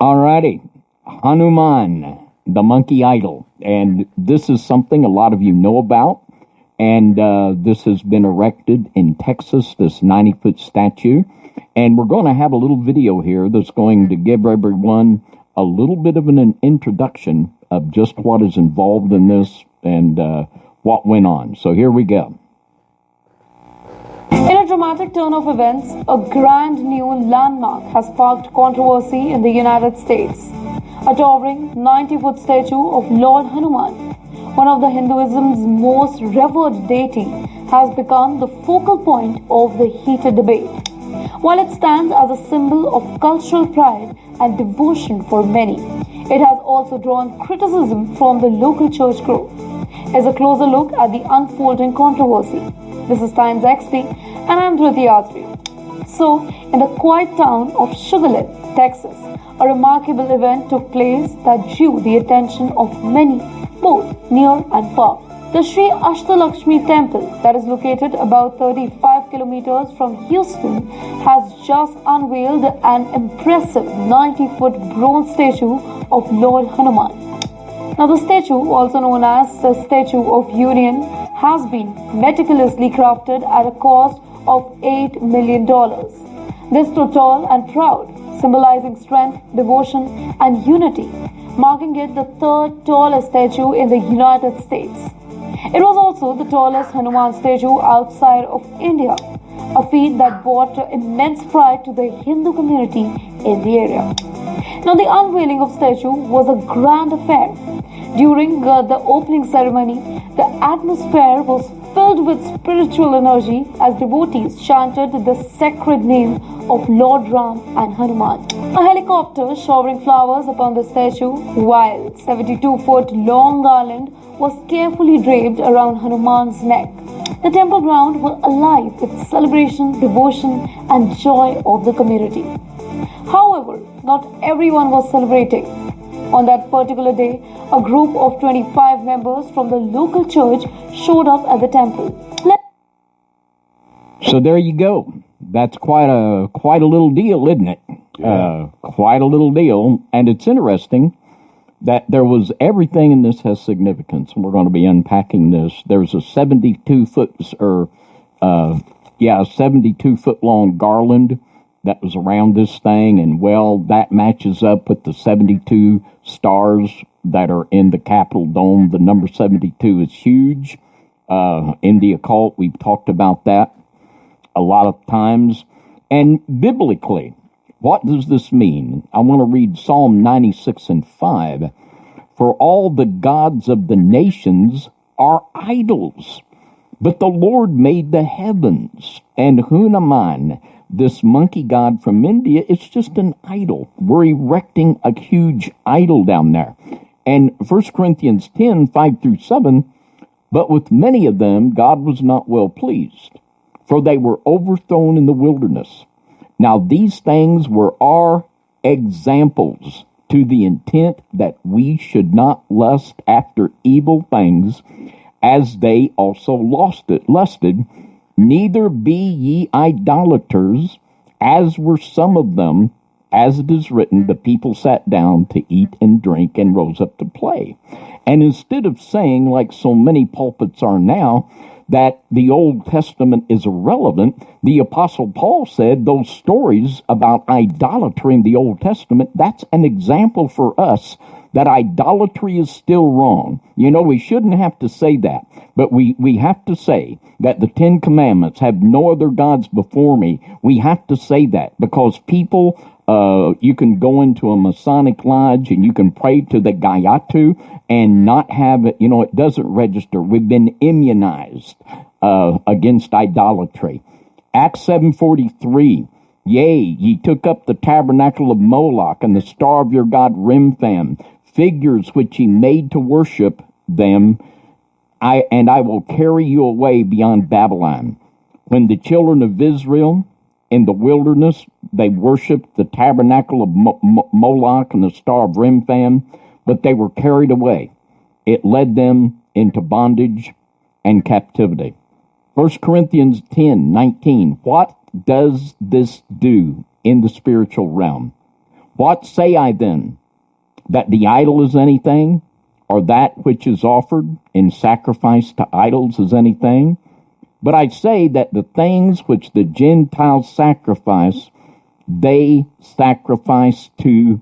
Alrighty, Hanuman, the monkey idol. And this is something a lot of you know about. And this has been erected in Texas, this 90-foot statue. And we're going to have a little video here that's going to give everyone a little bit of an introduction of just what is involved in this and what went on. So here we go. In a dramatic turn of events, a grand new landmark has sparked controversy in the United States. A towering 90-foot statue of Lord Hanuman, one of the Hinduism's most revered deity, has become the focal point of the heated debate. While it stands as a symbol of cultural pride and devotion for many, it has also drawn criticism from the local church group. Here's a closer look at the unfolding controversy. This is Times XP, and I'm Dhriti Atri. So, in the quiet town of Sugarland, Texas, a remarkable event took place that drew the attention of many, both near and far. The Sri Ashtalakshmi temple, that is located about 35 kilometers from Houston, has just unveiled an impressive 90-foot bronze statue of Lord Hanuman. Now, the statue, also known as the Statue of Union, has been meticulously crafted at a cost of $8 million. This stood tall and proud, symbolizing strength, devotion, and unity, marking it the third tallest statue in the United States. It was also the tallest Hanuman statue outside of India, a feat that brought immense pride to the Hindu community in the area. Now, the unveiling of statue was a grand affair. During the opening ceremony, the atmosphere was filled with spiritual energy as devotees chanted the sacred name of Lord Ram and Hanuman. A helicopter showering flowers upon the statue, while 72-foot long garland was carefully draped around Hanuman's neck. The temple ground was alive with celebration, devotion, and joy of the community. However, not everyone was celebrating. On that particular day, a group of 25 members from the local church showed up at the temple. So there you go. That's quite a little deal, isn't it? Yeah. Quite a little deal. And it's interesting that there was everything in this has significance, and we're going to be unpacking this. There's a 72-foot long garland that was around this thing, and well, that matches up with the 72 stars that are in the Capitol Dome. The number 72 is huge. In the occult, we've talked about that a lot of times. And biblically, what does this mean? I want to read Psalm 96 and 5. For all the gods of the nations are idols, but the Lord made the heavens. And Hanuman, this monkey god from India, is just an idol. We're erecting a huge idol down there. And 1 Corinthians 10, 5 through 7, but with many of them God was not well pleased, for they were overthrown in the wilderness. Now these things were our examples, to the intent that we should not lust after evil things, as they also lusted. Neither be ye idolaters, as were some of them. As it is written, the people sat down to eat and drink and rose up to play. And instead of saying, like so many pulpits are now, that the Old Testament is irrelevant, the Apostle Paul said those stories about idolatry in the Old Testament, that's an example for us that idolatry is still wrong. You know, we shouldn't have to say that, but we have to say that the Ten Commandments, have no other gods before me. We have to say that because people, you can go into a Masonic lodge and you can pray to the Gayatri and not have it, it doesn't register. We've been immunized against idolatry. Acts 7:43. Yea, ye took up the tabernacle of Moloch and the star of your god Remphan, figures which ye made to worship them, I will carry you away beyond Babylon. When the children of Israel in the wilderness, they worshipped the tabernacle of Moloch and the star of Remphan, but they were carried away. It led them into bondage and captivity. 1 Corinthians 10:19. What does this do in the spiritual realm? What say I then? That the idol is anything, or that which is offered in sacrifice to idols is anything? But I say that the things which the Gentiles sacrifice, they sacrifice to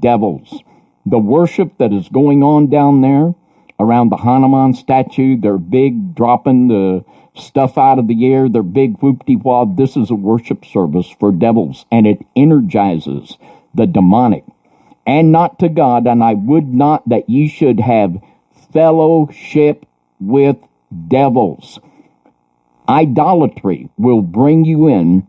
devils. The worship that is going on down there around the Hanuman statue, they're big, dropping the stuff out of the air, they're big whoop-de-wah. This is a worship service for devils, and it energizes the demonic, and not to God. And I would not that ye should have fellowship with devils. Idolatry will bring you in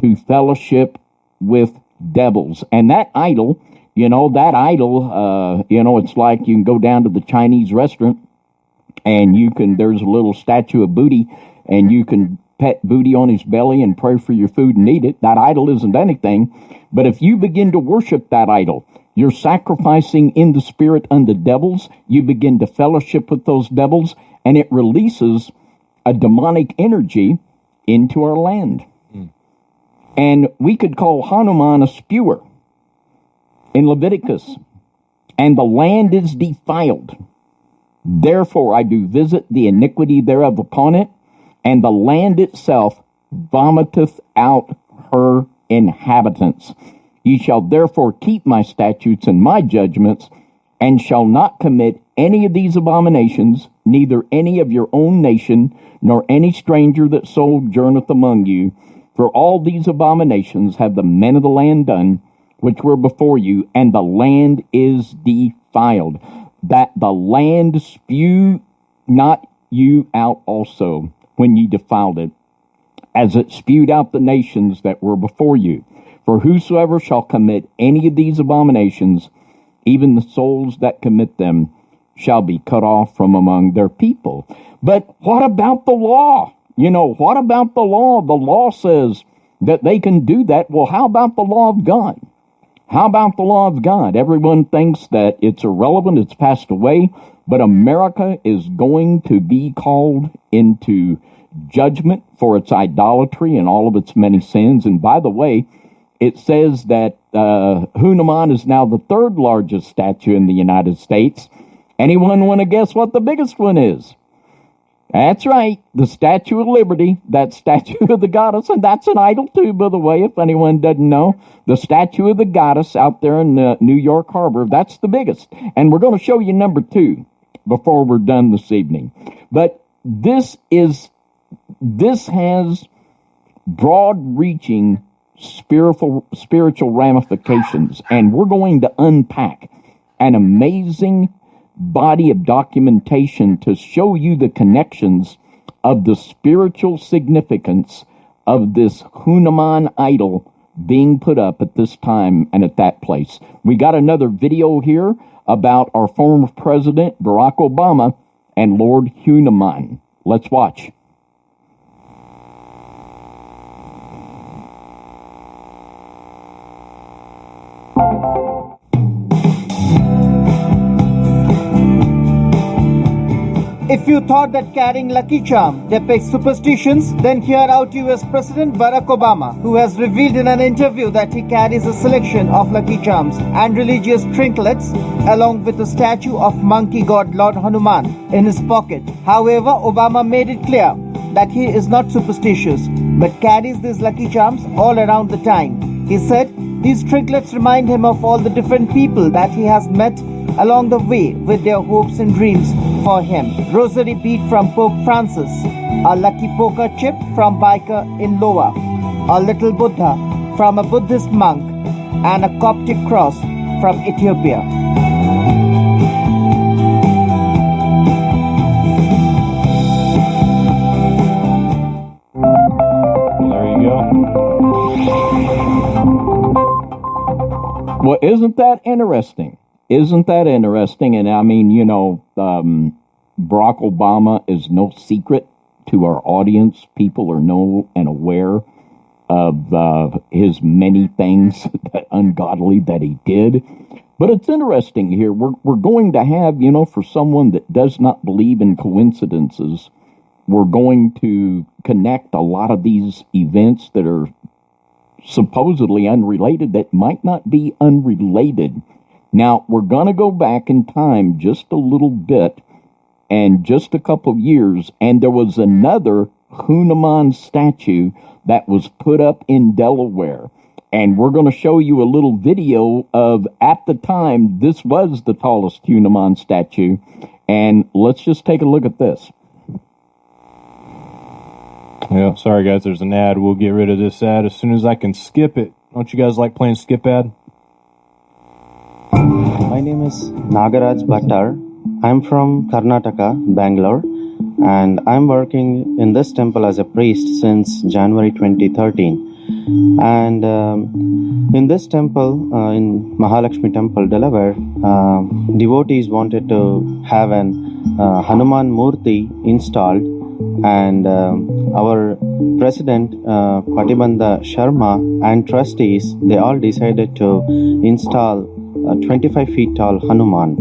to fellowship with devils. And that idol, it's like you can go down to the Chinese restaurant and there's a little statue of Booty, and you can pet Booty on his belly and pray for your food and eat it. That idol isn't anything. But if you begin to worship that idol, you're sacrificing in the spirit unto devils. You begin to fellowship with those devils, and it releases a demonic energy into our land. And we could call Hanuman a spewer in Leviticus. And the land is defiled. Therefore I do visit the iniquity thereof upon it, and the land itself vomiteth out her inhabitants. Ye shall therefore keep my statutes and my judgments, and shall not commit any of these abominations, neither any of your own nation, nor any stranger that sojourneth among you. For all these abominations have the men of the land done, which were before you, and the land is defiled. That the land spew not you out also, when ye defiled it, as it spewed out the nations that were before you. For whosoever shall commit any of these abominations, even the souls that commit them, shall be cut off from among their people. But what about the law? What about the law? The law says that they can do that. Well, how about the law of God? How about the law of God? Everyone thinks that it's irrelevant, it's passed away, but America is going to be called into judgment for its idolatry and all of its many sins. And by the way, it says that Hanuman is now the third largest statue in the United States. Anyone want to guess what the biggest one is? That's right, the Statue of Liberty, that statue of the goddess, and that's an idol too, by the way, if anyone doesn't know. The statue of the goddess out there in New York Harbor, that's the biggest. And we're going to show you number 2 before we're done this evening. But this has broad-reaching spiritual ramifications, and we're going to unpack an amazing body of documentation to show you the connections of the spiritual significance of this Hanuman idol being put up at this time and at that place. We got another video here about our former president, Barack Obama, and Lord Hanuman. Let's watch. If you thought that carrying Lucky Charm depicts superstitions, then hear out US President Barack Obama, who has revealed in an interview that he carries a selection of Lucky Charms and religious trinkets along with a statue of monkey god Lord Hanuman in his pocket. However, Obama made it clear that he is not superstitious, but carries these Lucky Charms all around the time. He said these trinkets remind him of all the different people that he has met along the way with their hopes and dreams for him. Rosary bead from Pope Francis, a lucky poker chip from biker in Loa, a little Buddha from a Buddhist monk, and a Coptic cross from Ethiopia. There you go. Well, isn't that interesting? Isn't that interesting? And I mean, Barack Obama is no secret to our audience. People are know and aware of his many things ungodly that he did. But it's interesting here. We're going to have, for someone that does not believe in coincidences, we're going to connect a lot of these events that are supposedly unrelated that might not be unrelated. Now, we're going to go back in time just a little bit and just a couple of years, and there was another Hanuman statue that was put up in Delaware. And we're going to show you a little video of, at the time, this was the tallest Hanuman statue. And let's just take a look at this. Yeah, sorry guys, there's an ad. We'll get rid of this ad as soon as I can skip it. Don't you guys like playing skip ad? My name is Nagaraj Bhattar. I'm from Karnataka, Bangalore, and I'm working in this temple as a priest since January 2013. And in this temple, in Mahalakshmi Temple, Delaware, devotees wanted to have an Hanuman Murti installed, and our president, Patibandha Sharma, and trustees, they all decided to install a 25 feet tall Hanuman,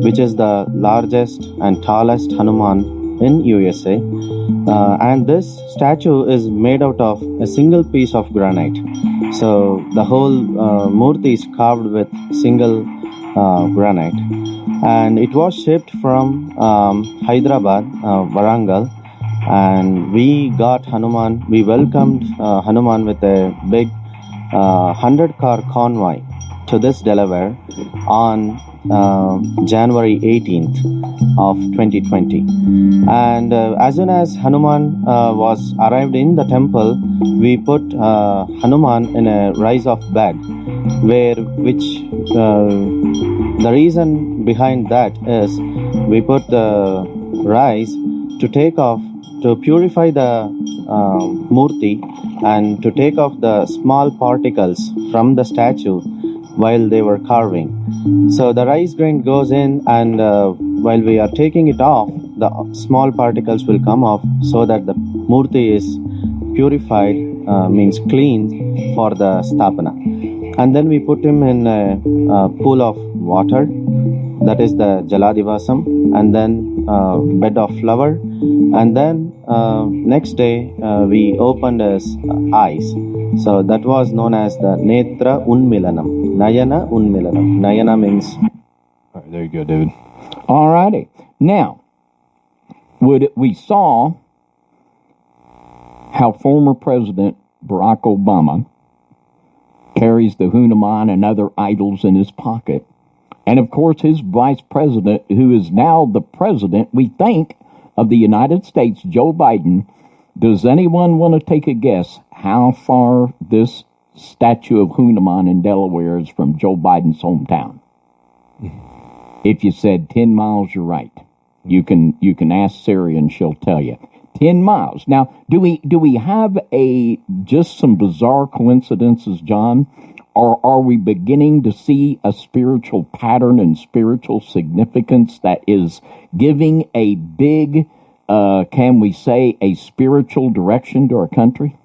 which is the largest and tallest Hanuman in USA. And this statue is made out of a single piece of granite. So the whole murti is carved with single granite. And it was shipped from Hyderabad, Warangal. And we got Hanuman, we welcomed Hanuman with a big 100-car convoy to this Delaware on January 18th of 2020. And as soon as Hanuman was arrived in the temple, we put Hanuman in a rise of bed, which the reason behind that is we put the rise to take off, to purify the murti and to take off the small particles from the statue while they were carving. So the rice grain goes in, and while we are taking it off, the small particles will come off so that the murti is purified, means clean for the stapana. And then we put him in a pool of water, that is the Jaladivasam, and then bed of flower. And then next day we opened his eyes. So that was known as the Netra Unmilanam. Nayana Unmilanam. Nayana means... All right, there you go, David. All righty. Now, we saw how former President Barack Obama carries the Hanuman and other idols in his pocket. And, of course, his vice president, who is now the president, we think, of the United States, Joe Biden. Does anyone want to take a guess how far this statue of Hanuman in Delaware is from Joe Biden's hometown? If you said 10 miles, you're right. You can ask Siri and she'll tell you. 10 miles. Now, do we have just some bizarre coincidences, John? Or are we beginning to see a spiritual pattern and spiritual significance that is giving a big, can we say, a spiritual direction to our country?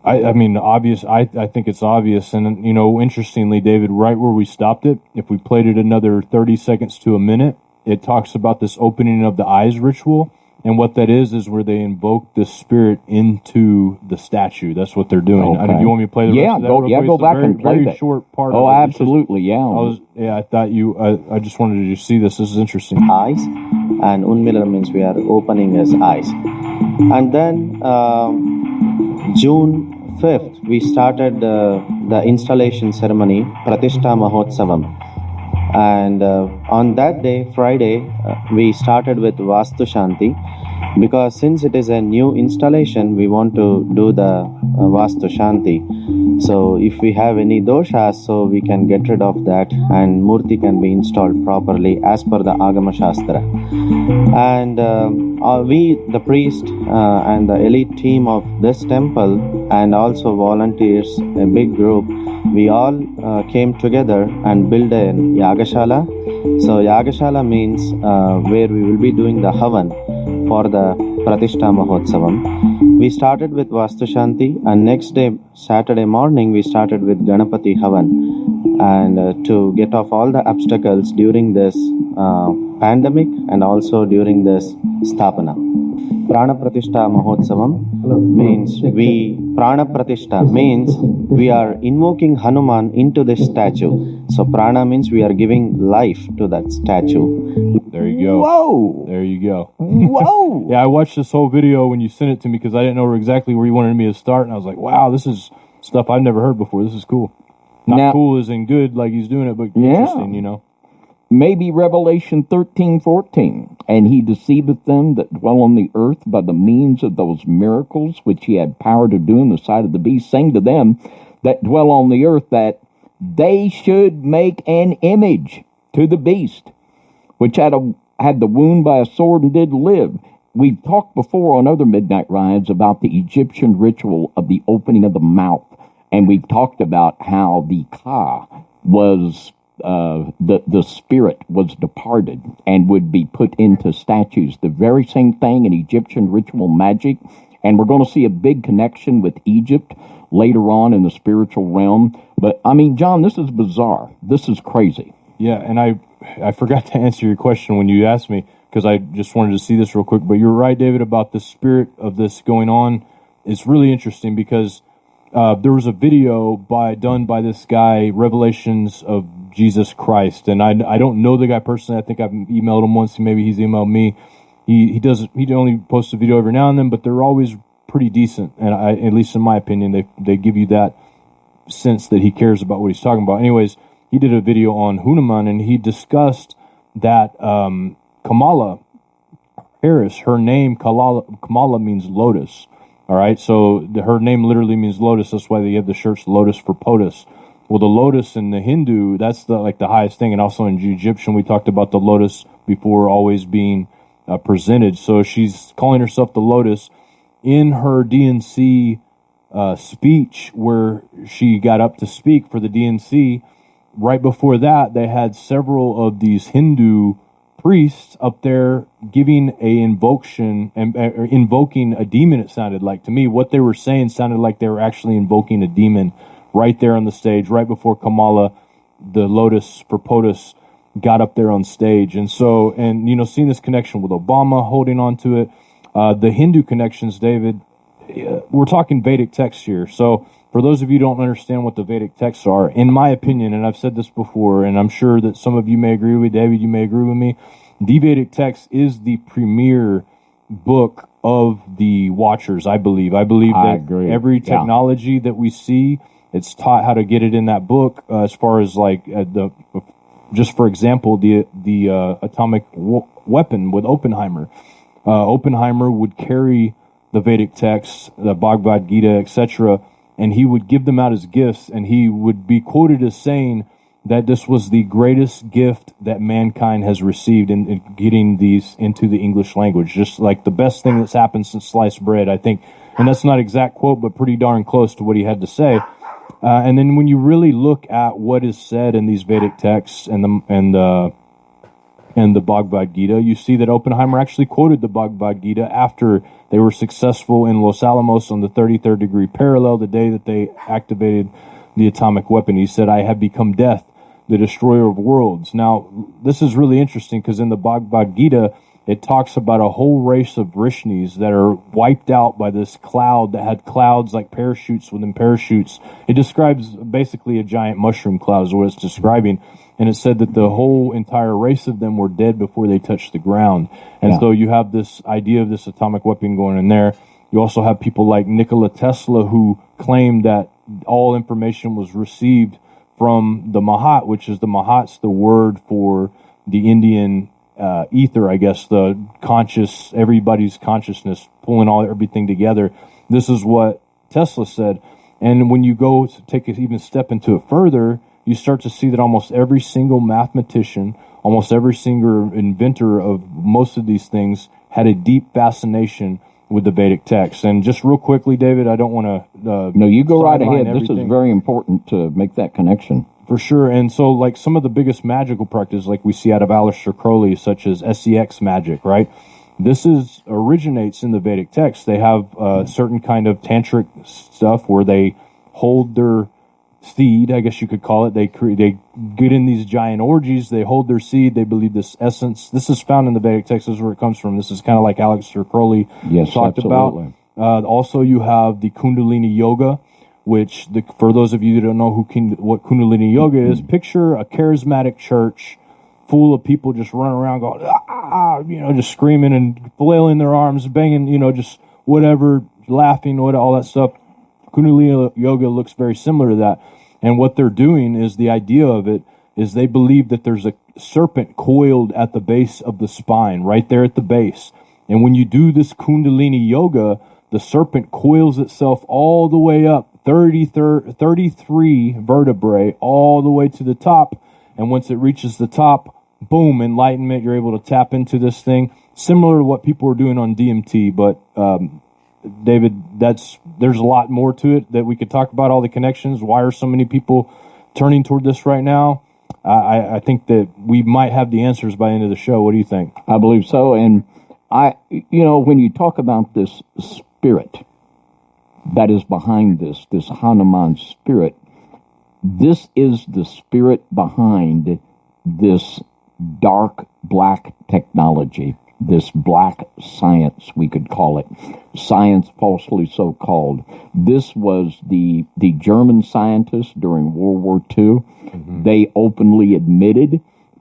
I mean, obvious. I think it's obvious. And, you know, interestingly, David, right where we stopped it, if we played it another 30 seconds to a minute, it talks about this opening of the eyes ritual. And what that is where they invoke the spirit into the statue. That's what they're doing. Okay. Do you want me to play the rest of that? Go back and play very short part of it. Oh, absolutely, I thought I just wanted you to see this. This is interesting. Eyes, and Unmilanam means we are opening his eyes. And then June 5th, we started the installation ceremony, Pratishtha Mahotsavam. And on that day, Friday, we started with Vastu Shanti, because since it is a new installation, we want to do the Vastu Shanti. So if we have any doshas, so we can get rid of that, and Murti can be installed properly as per the Agama Shastra. And we, the priest and the elite team of this temple, and also volunteers, a big group, we all came together and built a Yagashala. So Yagashala means where we will be doing the Havan for the Pratishtha Mahotsavam. We started with Vastu Shanti, and next day, Saturday morning, we started with Ganapati Havan, and to get off all the obstacles during this pandemic and also during this Sthapana. Prana Pratishtha Mahotsavam means Prana Pratishtha means we are invoking Hanuman into this statue. So Prana means we are giving life to that statue. There you go. Whoa! There you go. Whoa! Yeah, I watched this whole video when you sent it to me because I didn't know exactly where you wanted me to start, and I was like, wow, this is stuff I've never heard before. This is cool. Not Now, cool as in good, like he's doing it, but Yeah. interesting, you know. maybe Revelation 13:14, and he deceiveth them that dwell on the earth by the means of those miracles which he had power to do in the sight of the beast, saying to them that dwell on the earth that they should make an image to the beast, which had the wound by a sword and did live. We've talked before on other Midnight Rides about the Egyptian ritual of the opening of the mouth, and we've talked about how the Ka was the spirit was departed and would be put into statues. The very same thing in Egyptian ritual magic, and we're going to see a big connection with Egypt later on in the spiritual realm. But I mean, John, this is bizarre. This is crazy. Yeah, and I forgot to answer your question when you asked me because I just wanted to see this real quick. But you're right, David, about the spirit of this going on. It's really interesting because there was a video done by this guy, Revelations of Jesus Christ, and I don't know the guy personally. I think I've emailed him once. Maybe he's emailed me. He only posts a video every now and then, but they're always pretty decent. And at least in my opinion, they give you that sense that he cares about what he's talking about. Anyways, he did a video on Hanuman, and he discussed that Kamala Harris, her name Kamala means lotus. All right, so her name literally means lotus. That's why they have the shirts lotus for POTUS. Well, the lotus in the Hindu, that's the highest thing, and also in Egyptian, we talked about the lotus before always being presented. So she's calling herself the lotus. In her DNC speech, where she got up to speak for the DNC, right before that, they had several of these Hindu priests up there giving a invocation and invoking a demon. It sounded like to me what they were saying sounded like they were actually invoking a demon right there on the stage, right before Kamala, the lotus for POTUS, got up there on stage. And so, and seeing this connection with Obama holding on to it, the Hindu connections, David, we're talking Vedic texts here. So for those of you who don't understand what the Vedic texts are, in my opinion, and I've said this before, and I'm sure that some of you may agree with David, you may agree with me, the Vedic text is the premier book of the Watchers, I believe. I believe that every technology that we see, it's taught how to get it in that book, as far as just for example, the atomic weapon with Oppenheimer. Oppenheimer would carry the Vedic texts, the Bhagavad Gita, etc., and he would give them out as gifts, and he would be quoted as saying that this was the greatest gift that mankind has received in getting these into the English language, just like the best thing that's happened since sliced bread, I think. And that's not exact quote, but pretty darn close to what he had to say. And then when you really look at what is said in these Vedic texts and the Bhagavad Gita, you see that Oppenheimer actually quoted the Bhagavad Gita after they were successful in Los Alamos on the 33rd degree parallel, the day that they activated the atomic weapon. He said, "I have become death, the destroyer of worlds." Now, this is really interesting because in the Bhagavad Gita, it talks about a whole race of Vrishnis that are wiped out by this cloud that had clouds like parachutes within parachutes. It describes basically a giant mushroom cloud is what it's describing. And it said that the whole entire race of them were dead before they touched the ground. And so you have this idea of this atomic weapon going in there. You also have people like Nikola Tesla who claimed that all information was received from the Mahat, which is the Mahat's the word for the Indian ether, I guess, the conscious, everybody's consciousness, pulling everything together. This is what Tesla said. And when you go to take an even step into it further, you start to see that almost every single mathematician, almost every single inventor of most of these things had a deep fascination with the Vedic text. And just real quickly, David, I don't want to... no, you go right ahead. This is very important to make that connection. For sure. And so, like, some of the biggest magical practices, like we see out of Aleister Crowley, such as SEX magic, right? This originates in the Vedic text. They have certain kind of tantric stuff where they hold their seed, I guess you could call it. They get in these giant orgies. They hold their seed. They believe this essence. This is found in the Vedic text. This is where it comes from. This is kind of like Aleister Crowley talked absolutely. about. Also, you have the Kundalini Yoga, which for those of you that don't know what Kundalini Yoga is, picture a charismatic church full of people just running around going, just screaming and flailing their arms, banging, just whatever, laughing, all that stuff. Kundalini Yoga looks very similar to that. And what they're doing is, the idea of it is, they believe that there's a serpent coiled at the base of the spine, right there at the base. And when you do this Kundalini Yoga, the serpent coils itself all the way up, 33 vertebrae, all the way to the top. And once it reaches the top, boom, enlightenment, you're able to tap into this thing. Similar to what people are doing on DMT, but David, there's a lot more to it that we could talk about, all the connections. Why are so many people turning toward this right now? I think that we might have the answers by the end of the show. What do you think? I believe so. And when you talk about this spirit that is behind this Hanuman spirit, this is the spirit behind this dark black technology, this black science, we could call it, science falsely so called. This was the German scientists during World War II. Mm-hmm. They openly admitted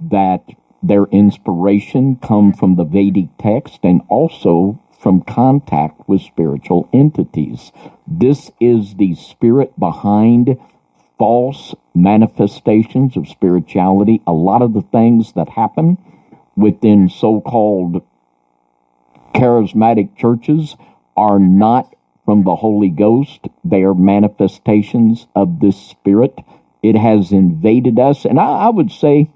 that their inspiration come from the Vedic text and also from contact with spiritual entities. This is the spirit behind false manifestations of spirituality. A lot of the things that happen within so-called charismatic churches are not from the Holy Ghost. They are manifestations of this spirit. It has invaded us. And I would say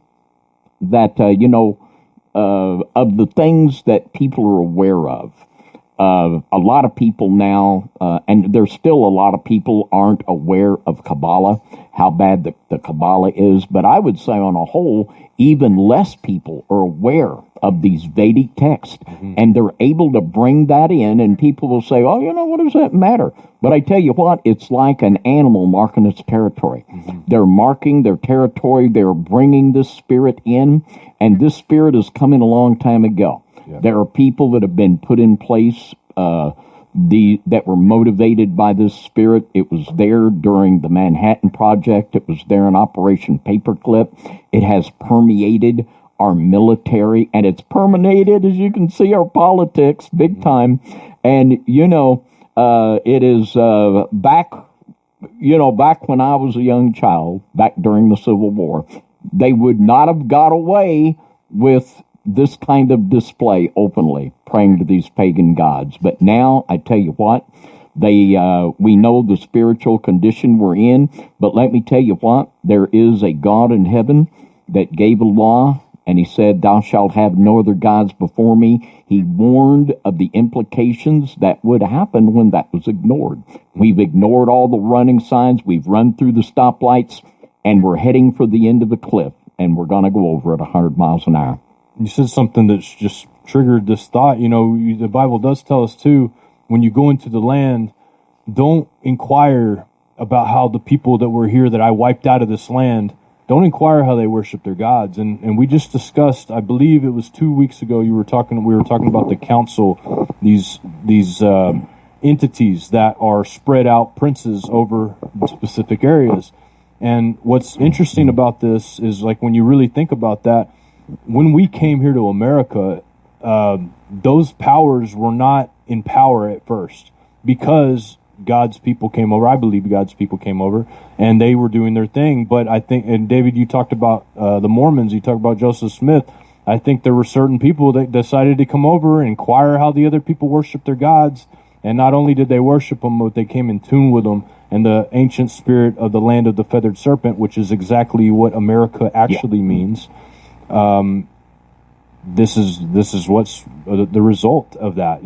that, of the things that people are aware of, a lot of people now, and there's still a lot of people aren't aware of Kabbalah, how bad the Kabbalah is. But I would say on a whole, even less people are aware of these Vedic texts. Mm-hmm. And they're able to bring that in, and people will say, oh, what does that matter? But I tell you what, it's like an animal marking its territory. Mm-hmm. They're marking their territory. They're bringing this spirit in, and this spirit is coming a long time ago. Yeah. There are people that have been put in place that were motivated by this spirit. It was there during the Manhattan Project. It was there in Operation Paperclip. It has permeated our military, and it's permeated, as you can see, our politics big time. And, it is back when I was a young child, back during the Civil War, they would not have got away with this kind of display openly, praying to these pagan gods. But now, I tell you what, we know the spiritual condition we're in, but let me tell you what, there is a God in heaven that gave a law, and he said, thou shalt have no other gods before me. He warned of the implications that would happen when that was ignored. We've ignored all the running signs, we've run through the stoplights, and we're heading for the end of the cliff, and we're going to go over at 100 miles an hour. You said something that's just triggered this thought. The Bible does tell us, too, when you go into the land, don't inquire about how the people that were here that I wiped out of this land, don't inquire how they worship their gods. And we just discussed, I believe it was 2 weeks ago, we were talking about the council, these entities that are spread out princes over specific areas. And what's interesting about this is, like, when you really think about that, when we came here to America, those powers were not in power at first because God's people came over. I believe God's people came over, and they were doing their thing. But I think, and David, you talked about the Mormons, you talked about Joseph Smith. I think there were certain people that decided to come over and inquire how the other people worship their gods. And not only did they worship them, but they came in tune with them. And the ancient spirit of the land of the feathered serpent, which is exactly what America actually means. This is what's the result of that.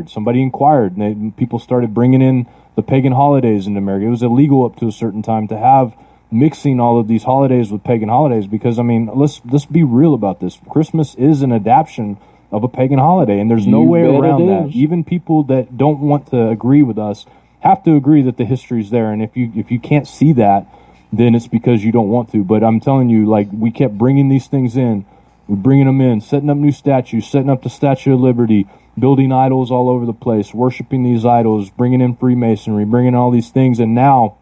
Somebody inquired, and people started bringing in the pagan holidays into America. It was illegal up to a certain time to have mixing all of these holidays with pagan holidays, because, let's be real about this. Christmas is an adaptation of a pagan holiday, and there's no way around that. Even people that don't want to agree with us, have to agree that the history's there. And if you can't see that, then it's because you don't want to. But I'm telling you, like, we kept bringing these things in. We're bringing them in, setting up new statues, setting up the Statue of Liberty, building idols all over the place, worshiping these idols, bringing in Freemasonry, bringing all these things. And now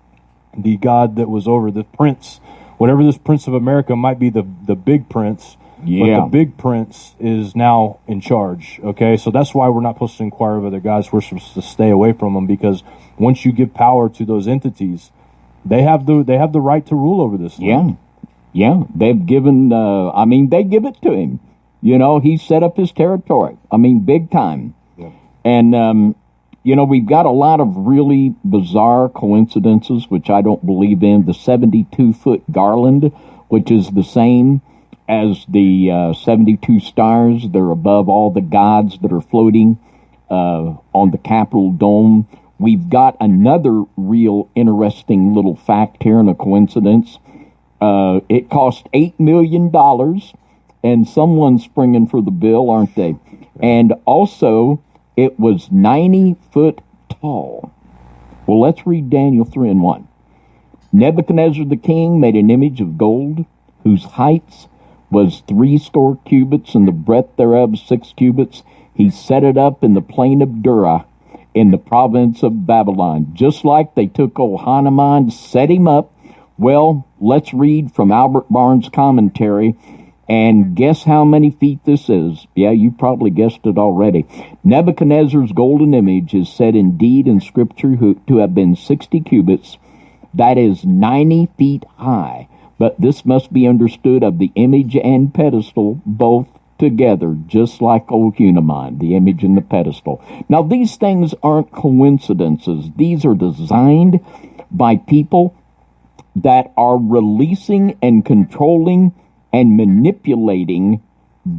the God that was over, the prince, whatever this Prince of America might be, the big prince, but the big prince is now in charge. Okay, so that's why we're not supposed to inquire of other gods. We're supposed to stay away from them, because once you give power to those entities, they have the right to rule over this land. Yeah, they've given, they give it to him. You know, he set up his territory. I mean, big time. Yeah. And, we've got a lot of really bizarre coincidences, which I don't believe in. The 72-foot garland, which is the same as the 72 stars. They're above all the gods that are floating on the Capitol dome. We've got another real interesting little fact here, and a coincidence. It cost $8 million, and someone's springing for the bill, aren't they? And also, it was 90 foot tall. Well, let's read Daniel 3:1. Nebuchadnezzar the king made an image of gold, whose heights was 60 cubits, and the breadth thereof 6 cubits. He set it up in the plain of Dura, in the province of Babylon. Just like they took old Hanuman, set him up. Well, let's read from Albert Barnes' commentary, and guess how many feet this is? Yeah, you probably guessed it already. Nebuchadnezzar's golden image is said indeed in Scripture to have been 60 cubits, that is 90 feet high. But this must be understood of the image and pedestal both together, just like old Hanuman, the image and the pedestal. Now, these things aren't coincidences. These are designed by people that are releasing and controlling and manipulating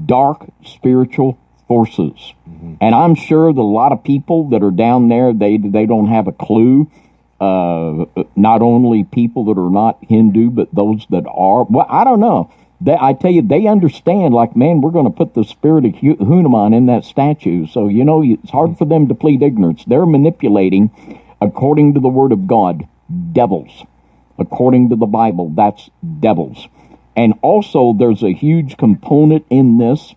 dark spiritual forces. Mm-hmm. And I'm sure that a lot of people that are down there, they don't have a clue. Not only people that are not Hindu, but those that are. Well, I don't know. I tell you, they understand, like, man, we're going to put the spirit of Hanuman in that statue. So, it's hard for them to plead ignorance. They're manipulating, according to the Word of God, devils. According to the Bible, that's devils. And also, there's a huge component in this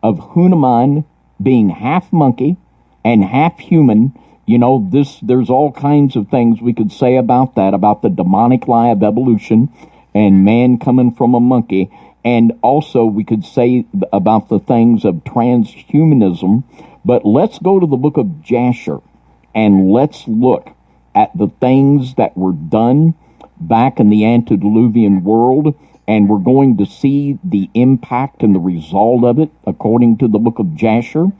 of Hanuman being half monkey and half human. There's all kinds of things we could say about that, about the demonic lie of evolution and man coming from a monkey. And also, we could say about the things of transhumanism. But let's go to the book of Jasher, and let's look at the things that were done back in the antediluvian world, and we're going to see the impact and the result of it according to the book of Jasher,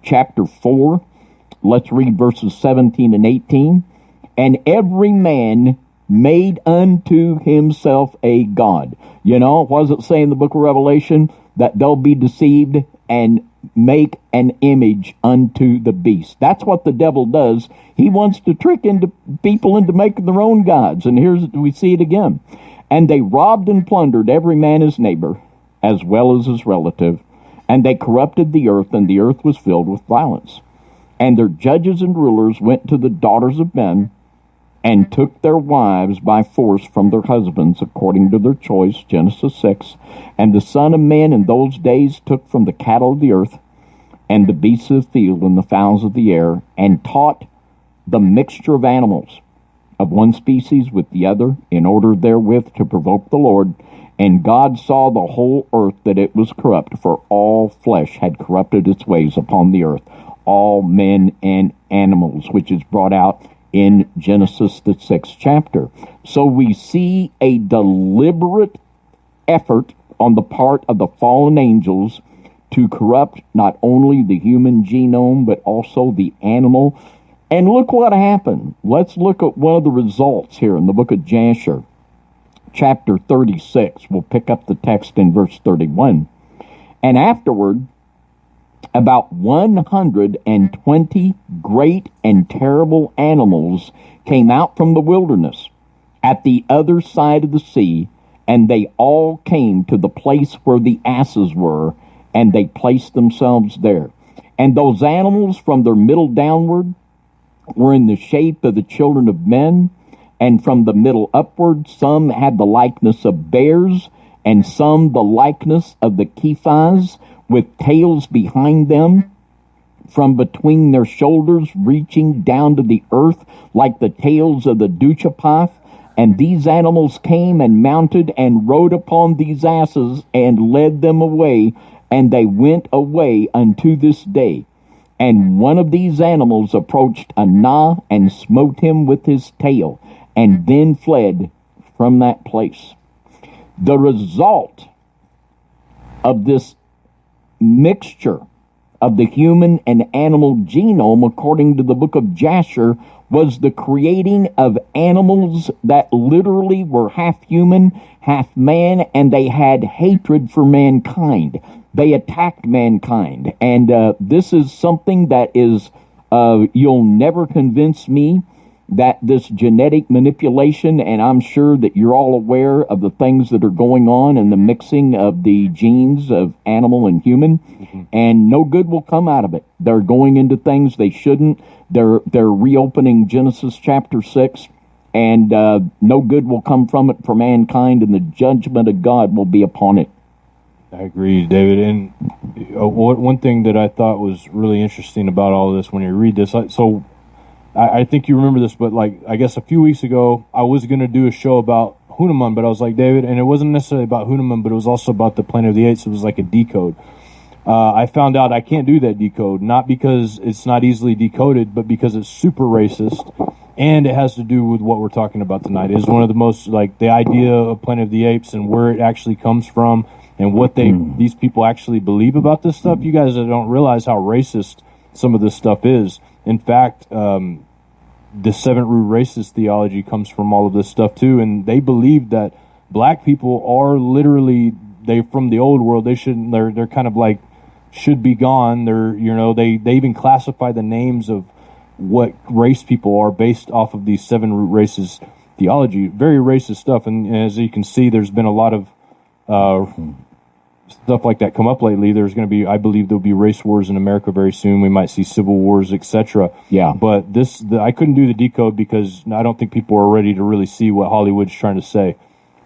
chapter 4. Let's read verses 17 and 18. And every man made unto himself a god. What does it say in the book of Revelation? That they'll be deceived and make an image unto the beast. That's what the devil does. He wants to trick people into making their own gods. And we see it again. And they robbed and plundered every man his neighbor, as well as his relative. And they corrupted the earth, and the earth was filled with violence. And their judges and rulers went to the daughters of men, and took their wives by force from their husbands, according to their choice, Genesis 6. And the Son of Man in those days took from the cattle of the earth, and the beasts of the field, and the fowls of the air, and taught the mixture of animals, of one species with the other, in order therewith to provoke the Lord. And God saw the whole earth that it was corrupt, for all flesh had corrupted its ways upon the earth, all men and animals, which is brought out in Genesis, the 6th chapter. So we see a deliberate effort on the part of the fallen angels to corrupt not only the human genome, but also the animal. And look what happened. Let's look at one of the results here in the book of Jasher, chapter 36. We'll pick up the text in verse 31. And afterward, about 120 great and terrible animals came out from the wilderness at the other side of the sea, and they all came to the place where the asses were, and they placed themselves there. And those animals from their middle downward were in the shape of the children of men, and from the middle upward some had the likeness of bears, and some the likeness of the Kephas, with tails behind them, from between their shoulders reaching down to the earth like the tails of the Duchapath. And these animals came and mounted and rode upon these asses and led them away, and they went away unto this day. And one of these animals approached Anah and smote him with his tail, and then fled from that place. The result of this mixture of the human and animal genome, according to the book of Jasher, was the creating of animals that literally were half human, half man, and they had hatred for mankind. They attacked mankind. And this is something that is, you'll never convince me that this genetic manipulation, and I'm sure that you're all aware of the things that are going on in the mixing of the genes of animal and human, and no good will come out of it. They're going into things they shouldn't. They're reopening Genesis chapter 6, and no good will come from it for mankind, and the judgment of God will be upon it. I agree, David. And one thing that I thought was really interesting about all this when you read this, so I think you remember this, but like, I guess a few weeks ago, I was going to do a show about Hanuman, but I was like, David, and it wasn't necessarily about Hanuman, but it was also about the Planet of the Apes. It was like a decode. I found out I can't do that decode, not because it's not easily decoded, but because it's super racist, and it has to do with what we're talking about tonight. It is one of the most, like, the idea of Planet of the Apes and where it actually comes from and what these people actually believe about this stuff. You guys don't realize how racist some of this stuff is. In fact, the seven root racist theology comes from all of this stuff too, and they believe that black people are literally, they from the old world. They shouldn't. They're kind of like should be gone. They're, you know, they even classify the names of what race people are based off of these seven root races theology. Very racist stuff, and as you can see, there's been a lot of stuff like that come up lately. There's going to be, I believe there'll be race wars in America very soon. We might see civil wars, etc. Yeah. But I couldn't do the decode because I don't think people are ready to really see what Hollywood's trying to say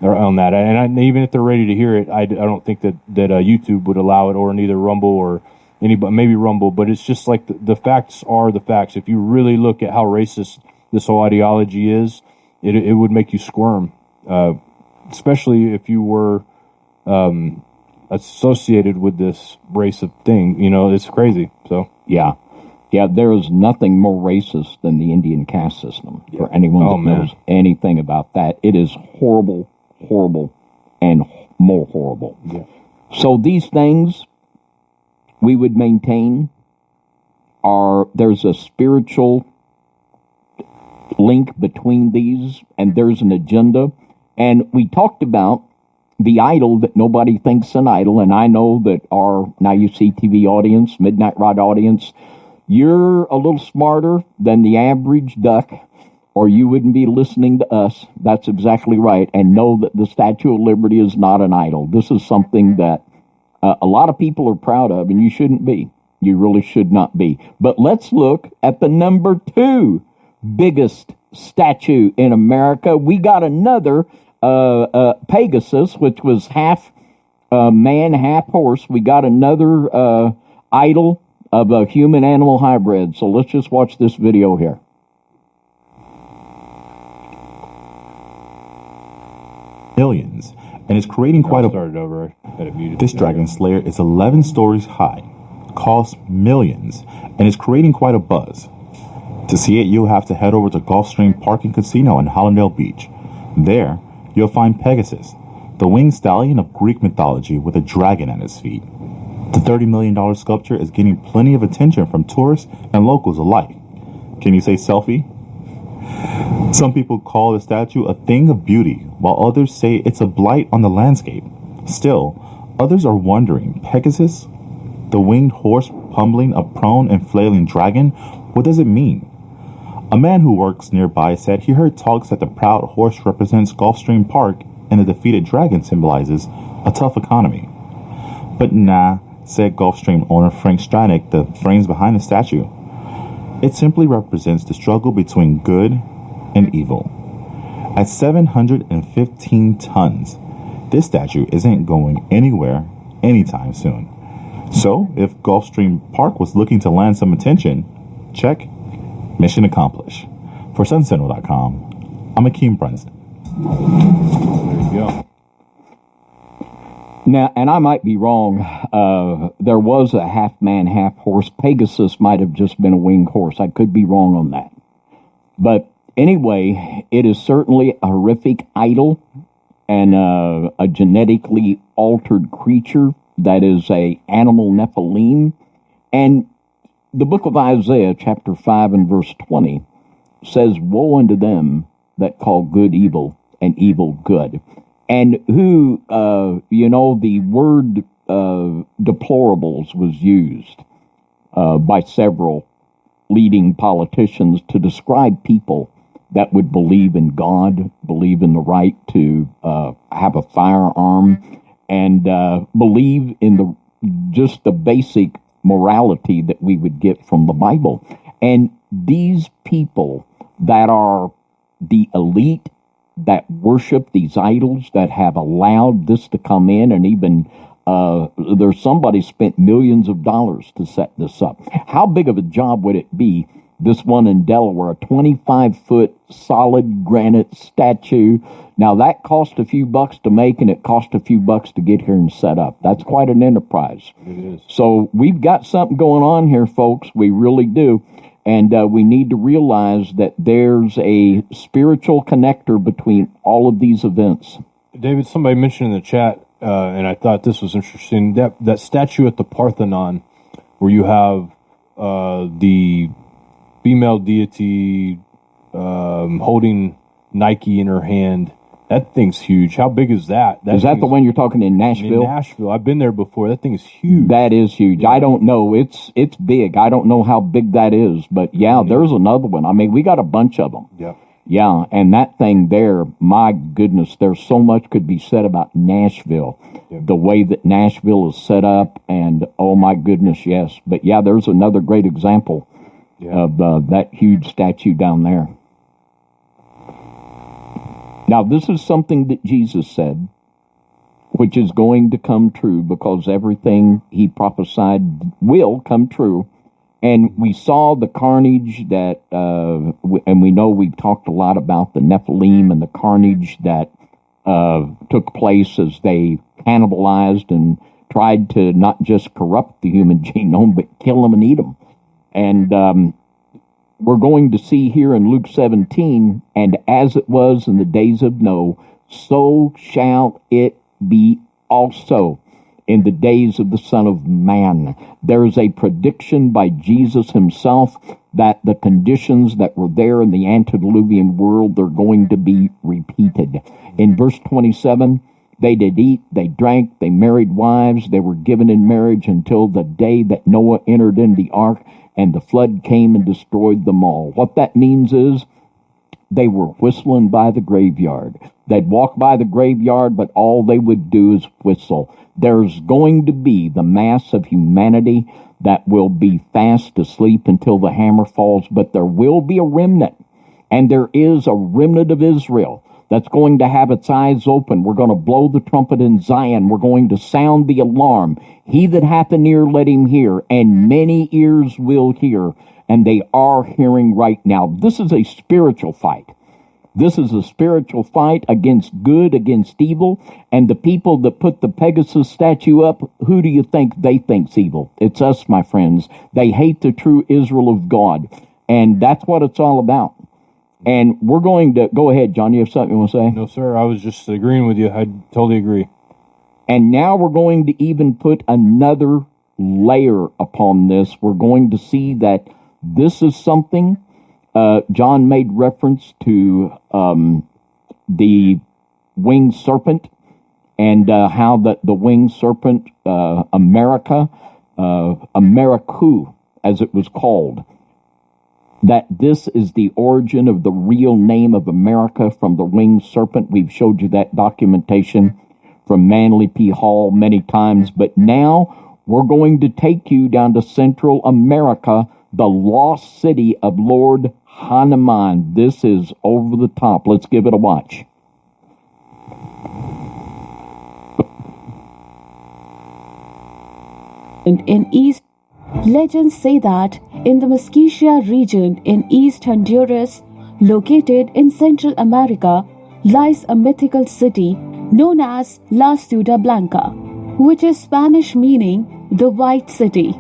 on that. And even if they're ready to hear it, I don't think that YouTube would allow it, or neither Rumble or anybody, maybe Rumble. But it's just like the facts are the facts. If you really look at how racist this whole ideology is, it would make you squirm, especially if you were associated with this race of thing. You know, it's crazy. So yeah, there is nothing more racist than the Indian caste system. For anyone that knows anything about that, it is horrible, and more horrible. Yeah. So these things we would maintain there's a spiritual link between these, and there's an agenda. And we talked about the idol that nobody thinks an idol, and I know that our Now You See TV audience, Midnight Rod audience, you're a little smarter than the average duck, or you wouldn't be listening to us. That's exactly right. And know that the Statue of Liberty is not an idol. This is something that a lot of people are proud of, and you shouldn't be. You really should not be. But let's look at the number 2 biggest statue in America. We got another Pegasus, which was half man, half horse. We got another idol of a human-animal hybrid. So let's just watch this video here. Millions, and is creating quite a... Started over. I had it muted. This dragon slayer is 11 stories high, costs millions, and is creating quite a buzz. To see it, you'll have to head over to Gulfstream Park and Casino in Hallandale Beach. There, you'll find Pegasus, the winged stallion of Greek mythology with a dragon at its feet. The $30 million sculpture is getting plenty of attention from tourists and locals alike. Can you say selfie? Some people call the statue a thing of beauty, while others say it's a blight on the landscape. Still, others are wondering, Pegasus, the winged horse pummeling a prone and flailing dragon, what does it mean? A man who works nearby said he heard talks that the proud horse represents Gulfstream Park and the defeated dragon symbolizes a tough economy. But nah, said Gulfstream owner Frank Stranik, the brains behind the statue. It simply represents the struggle between good and evil. At 715 tons, this statue isn't going anywhere anytime soon. So, if Gulfstream Park was looking to land some attention, check, mission accomplished. For SunCentral.com, I'm Akeem Brunson. There you go. Now, and I might be wrong, there was a half-man, half-horse. Pegasus might have just been a winged horse. I could be wrong on that. But anyway, it is certainly a horrific idol and a genetically altered creature that is a animal Nephilim. And the book of Isaiah, chapter 5 and verse 20, says, "Woe unto them that call good evil and evil good." And who, the word deplorables was used by several leading politicians to describe people that would believe in God, believe in the right to have a firearm, and believe in just the basic morality that we would get from the Bible. And these people that are the elite that worship these idols, that have allowed this to come in, and even there's somebody spent millions of dollars to set this up. How big of a job would it be, this one in Delaware, a 25-foot solid granite statue? Now, that cost a few bucks to make, and it cost a few bucks to get here and set up. That's quite an enterprise. It is. So we've got something going on here, folks. We really do. And we need to realize that there's a spiritual connector between all of these events. David, somebody mentioned in the chat, and I thought this was interesting, that statue at the Parthenon, where you have the female deity holding Nike in her hand. That thing's huge. How big is that? Is that the one you're talking in Nashville? In Nashville. I've been there before. That thing is huge. That is huge. Yeah. I don't know. It's big. I don't know how big that is, but yeah, there's another one. I mean, we got a bunch of them. Yeah. Yeah, and that thing there, my goodness, there's so much could be said about Nashville. Yeah. The way that Nashville is set up, and oh my goodness, yes. But yeah, there's another great example of that huge statue down there. Now, this is something that Jesus said, which is going to come true because everything he prophesied will come true. And we saw the carnage that, and we know we've talked a lot about the Nephilim and the carnage that took place as they cannibalized and tried to not just corrupt the human genome, but kill them and eat them. And we're going to see here in Luke 17, and as it was in the days of Noah, so shall it be also in the days of the Son of Man. There is a prediction by Jesus himself that the conditions that were there in the antediluvian world are going to be repeated. In verse 27, they did eat, they drank, they married wives, they were given in marriage until the day that Noah entered in the ark, and the flood came and destroyed them all. What that means is they were whistling by the graveyard. They'd walk by the graveyard, but all they would do is whistle. There's going to be the mass of humanity that will be fast asleep until the hammer falls, but there will be a remnant, and there is a remnant of Israel that's going to have its eyes open. We're going to blow the trumpet in Zion. We're going to sound the alarm. He that hath an ear, let him hear, and many ears will hear, and they are hearing right now. This is a spiritual fight. This is a spiritual fight against good, against evil, and the people that put the Pegasus statue up, who do you think they think's evil? It's us, my friends. They hate the true Israel of God, and that's what it's all about. And we're going to, go ahead, John, you have something you want to say? No, sir, I was just agreeing with you. I totally agree. And now we're going to even put another layer upon this. We're going to see that this is something, John made reference to the winged serpent, and how that the winged serpent, America, Americu, as it was called, that this is the origin of the real name of America from the winged serpent. We've showed you that documentation from Manly P. Hall many times, but now we're going to take you down to Central America, the lost city of Lord Hanuman. This is over the top. Let's give it a watch. In East, legends say that in the Mosquitia region in East Honduras, located in Central America, lies a mythical city known as La Ciudad Blanca, which is Spanish meaning the White City.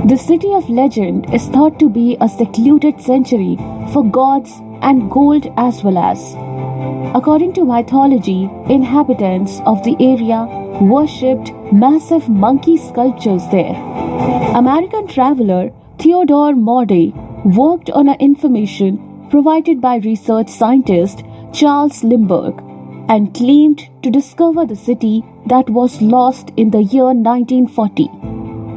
The city of legend is thought to be a secluded sanctuary for gods and gold as well as. According to mythology, inhabitants of the area worshipped massive monkey sculptures there. American traveler Theodore Morday worked on an information provided by research scientist Charles Lindbergh and claimed to discover the city that was lost in the year 1940.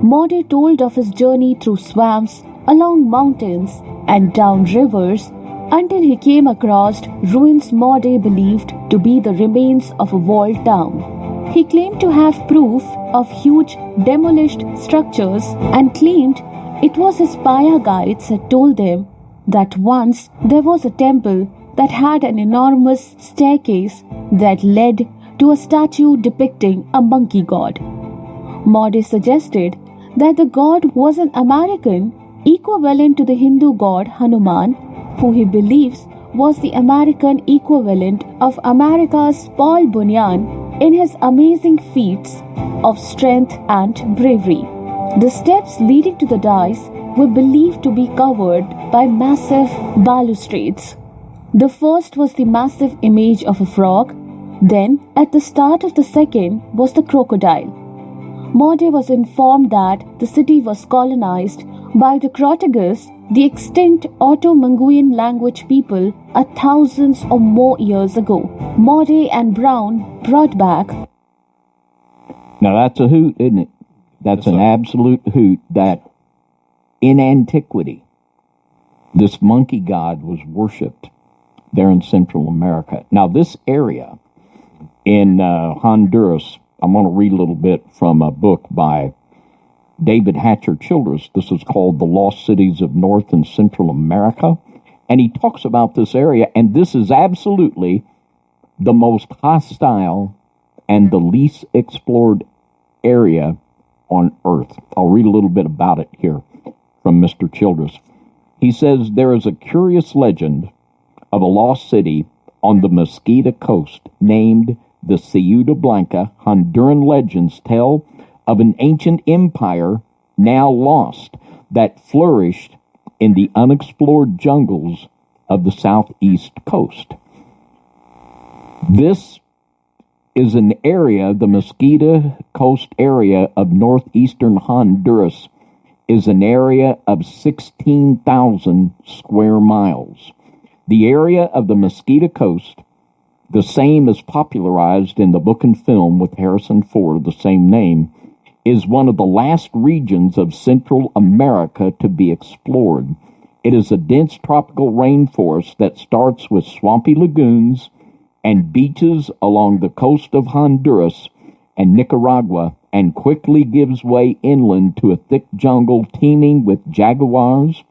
Morday told of his journey through swamps, along mountains, and down rivers until he came across ruins Morday believed to be the remains of a walled town. He claimed to have proof of huge demolished structures and claimed it was his Paya guides had told them that once there was a temple that had an enormous staircase that led to a statue depicting a monkey god. Morday suggested that the god was an American equivalent to the Hindu god Hanuman, who he believes was the American equivalent of America's Paul Bunyan in his amazing feats of strength and bravery. The steps leading to the dais were believed to be covered by massive balustrades. The first was the massive image of a frog, then at the start of the second was the crocodile. Morday was informed that the city was colonized by the Crotagus, the extinct Oto-Manguean language people, thousands or more years ago. Morday and Brown brought back. Now that's a hoot, isn't it? That's an absolute hoot that in antiquity, this monkey god was worshipped there in Central America. Now this area in Honduras, I'm going to read a little bit from a book by David Hatcher Childress. This is called The Lost Cities of North and Central America. And he talks about this area, and this is absolutely the most hostile and the least explored area on Earth. I'll read a little bit about it here from Mr. Childress. He says, there is a curious legend of a lost city on the Mosquita Coast named the Ciudad Blanca. Honduran legends tell of an ancient empire now lost that flourished in the unexplored jungles of the southeast coast. This is an area, the Mosquita Coast area of northeastern Honduras, is an area of 16,000 square miles. The area of the Mosquita Coast, the same as popularized in the book and film with Harrison Ford, the same name, is one of the last regions of Central America to be explored. It is a dense tropical rainforest that starts with swampy lagoons and beaches along the coast of Honduras and Nicaragua and quickly gives way inland to a thick jungle teeming with jaguars,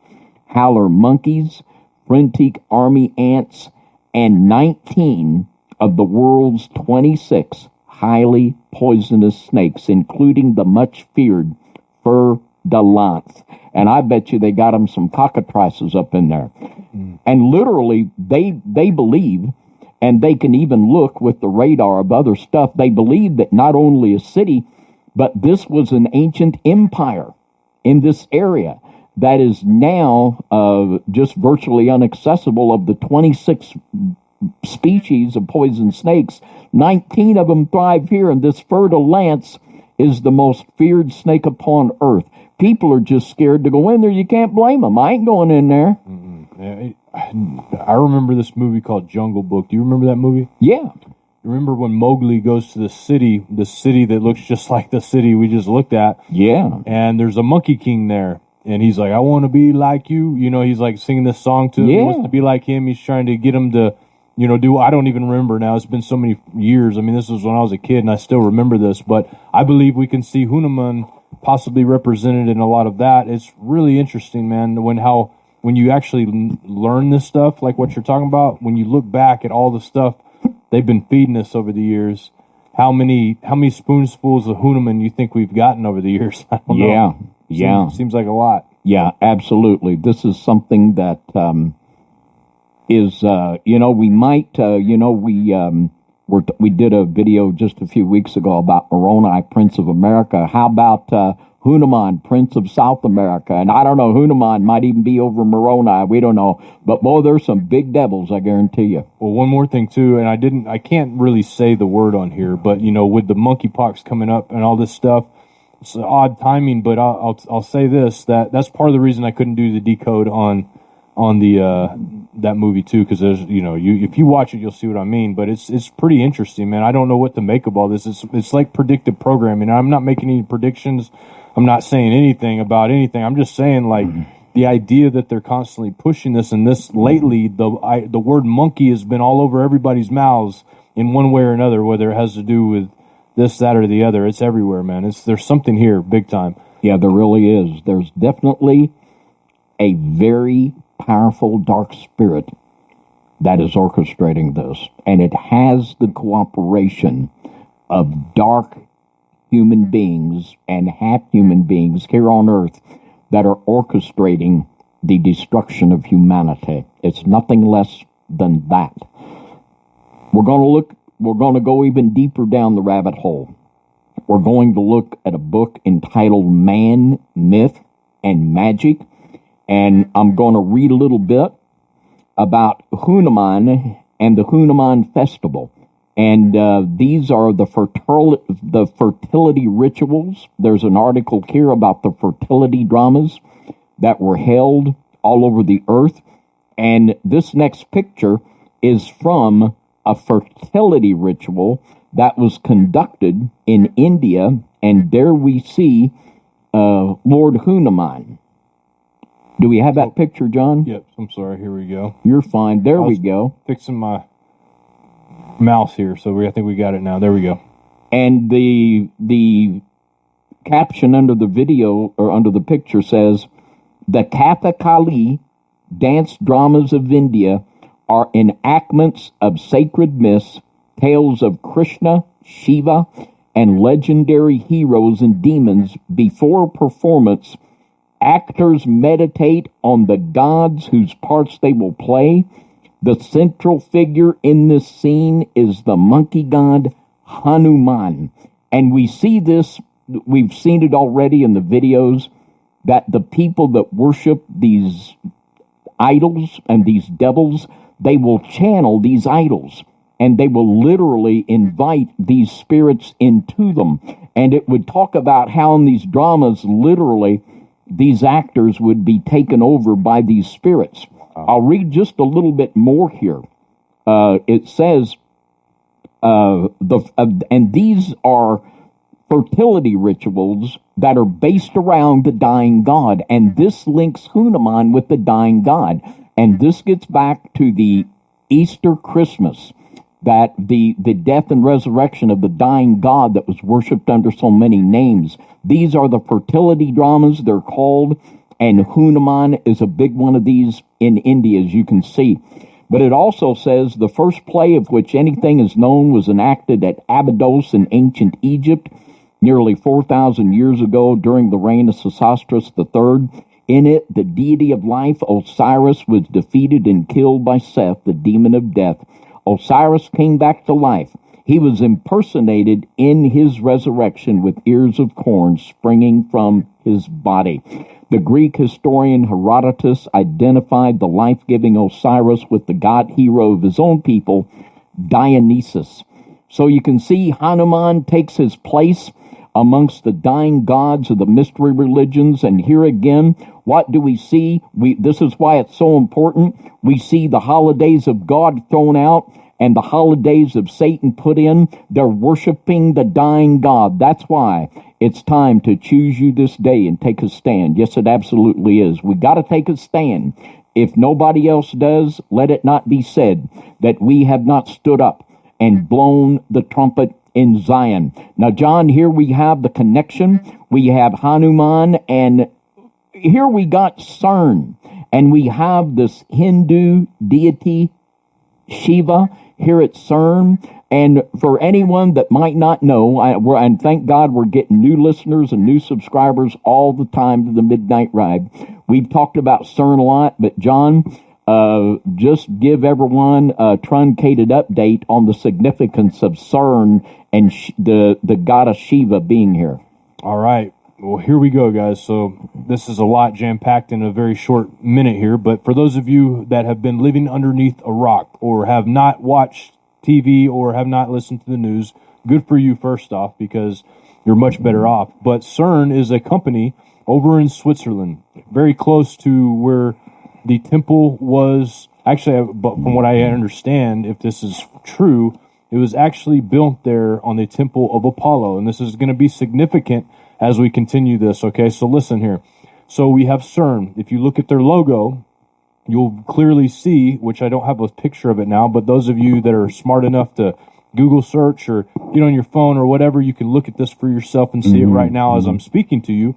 howler monkeys, Frentic army ants, and 19 of the world's 26 highly poisonous snakes, including the much-feared fur de lance. And I bet you they got them some cockatrices up in there. And literally, they believe, and they can even look with the radar of other stuff, they believe that not only a city, but this was an ancient empire in this area that is now just virtually inaccessible. Of the 26 species of poison snakes, 19 of them thrive here, and this fer de lance is the most feared snake upon earth. People are just scared to go in there. You can't blame them. I ain't going in there. I remember this movie called Jungle Book. Do you remember that movie? Yeah. Remember when Mowgli goes to the city that looks just like the city we just looked at? Yeah. And there's a Monkey King there. And he's like, I want to be like you. You know, he's like singing this song to him. Yeah. He wants to be like him. He's trying to get him to, do, I don't even remember now. It's been so many years. I mean, this was when I was a kid and I still remember this. But I believe we can see Hanuman possibly represented in a lot of that. It's really interesting, man, when you actually learn this stuff, like what you're talking about, when you look back at all the stuff they've been feeding us over the years, how many spoonfuls of Hoonaman you think we've gotten over the years? I don't know. Yeah. Seems like a lot. Yeah, absolutely. This is something that is, we might, we did a video just a few weeks ago about Moroni, Prince of America. How about Hoonaman, Prince of South America? And I don't know, Hoonaman might even be over Moroni. We don't know. But, boy, there's some big devils, I guarantee you. Well, one more thing, too, and I can't really say the word on here, but, with the monkeypox coming up and all this stuff, it's odd timing, but I'll say this, that's part of the reason I couldn't do the decode on the that movie too, because there's if you watch it you'll see what I mean. But it's pretty interesting, man. I don't know what to make of all this. It's like predictive programming. I'm not making any predictions. I'm not saying anything about anything. I'm just saying the idea that they're constantly pushing this, and this lately the word monkey has been all over everybody's mouths in one way or another, whether it has to do with this, that, or the other. It's everywhere, man. There's something here, big time. Yeah, there really is. There's definitely a very powerful dark spirit that is orchestrating this. And it has the cooperation of dark human beings and half human beings here on earth that are orchestrating the destruction of humanity. It's nothing less than that. We're going to go even deeper down the rabbit hole. We're going to look at a book entitled Man, Myth, and Magic. And I'm going to read a little bit about Hoonaman and the Hoonaman Festival. And these are the fertility rituals. There's an article here about the fertility dramas that were held all over the earth. And this next picture is from a fertility ritual that was conducted in India. And there we see Lord Hoonaman. Do we have that picture, John? Yep, I'm sorry. Here we go. You're fine. There we go. Fixing my mouse here, so I think we got it now. There we go. And the caption under the video, or under the picture, says, "The Kathakali dance dramas of India are enactments of sacred myths, tales of Krishna, Shiva, and legendary heroes and demons. Before performance, actors meditate on the gods whose parts they will play. The central figure in this scene is the monkey god Hanuman." And we see this, we've seen it already in the videos, that the people that worship these idols and these devils, they will channel these idols, and they will literally invite these spirits into them. And it would talk about how in these dramas, literally, these actors would be taken over by these spirits. I'll read just a little bit more here. It says, and these are fertility rituals that are based around the dying god, and this links Hoonaman with the dying god. And this gets back to the Easter Christmas, that the death and resurrection of the dying god that was worshipped under so many names. These are the fertility dramas, they're called, and Hoonaman is a big one of these in India, as you can see. But it also says the first play of which anything is known was enacted at Abydos in ancient Egypt, nearly 4,000 years ago during the reign of Sesostris III. In it, the deity of life, Osiris, was defeated and killed by Seth, the demon of death. Osiris came back to life. He was impersonated in his resurrection with ears of corn springing from his body. The Greek historian Herodotus identified the life-giving Osiris with the god hero of his own people, Dionysus. So you can see Hanuman takes his place amongst the dying gods of the mystery religions. And here again, what do we see? This is why it's so important. We see the holidays of God thrown out and the holidays of Satan put in. They're worshiping the dying God. That's why it's time to choose you this day and take a stand. Yes, it absolutely is. We got to take a stand. If nobody else does, let it not be said that we have not stood up and blown the trumpet in Zion. Now, John, here we have the connection. We have Hanuman, and here we got CERN, and we have this Hindu deity Shiva here at CERN. And for anyone that might not know, and thank God we're getting new listeners and new subscribers all the time to the Midnight Ride. We've talked about CERN a lot, but John, just give everyone a truncated update on the significance of CERN and the goddess Shiva being here. All right. Well, here we go, guys. So this is a lot jam-packed in a very short minute here. But for those of you that have been living underneath a rock or have not watched TV or have not listened to the news, good for you first off, because you're much better off. But CERN is a company over in Switzerland, very close to where the temple was. Actually, but from what I understand, if this is true, it was actually built there on the temple of Apollo. And this is going to be significant as we continue this, okay? So listen here. So we have CERN. If you look at their logo, you'll clearly see, which I don't have a picture of it now, but those of you that are smart enough to Google search or get on your phone or whatever, you can look at this for yourself and see it right now as I'm speaking to you.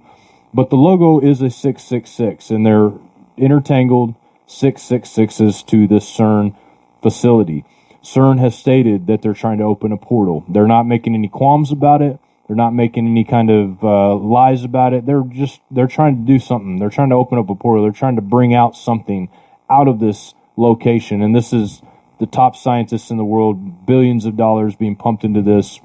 But the logo is a 666, and they're intertangled 666s to this CERN facility. CERN has stated that they're trying to open a portal. They're not making any qualms about it. They're not making any kind of lies about it. They're trying to do something. They're trying to open up a portal. They're trying to bring out something out of this location. And this is the top scientists in the world, billions of dollars being pumped into this,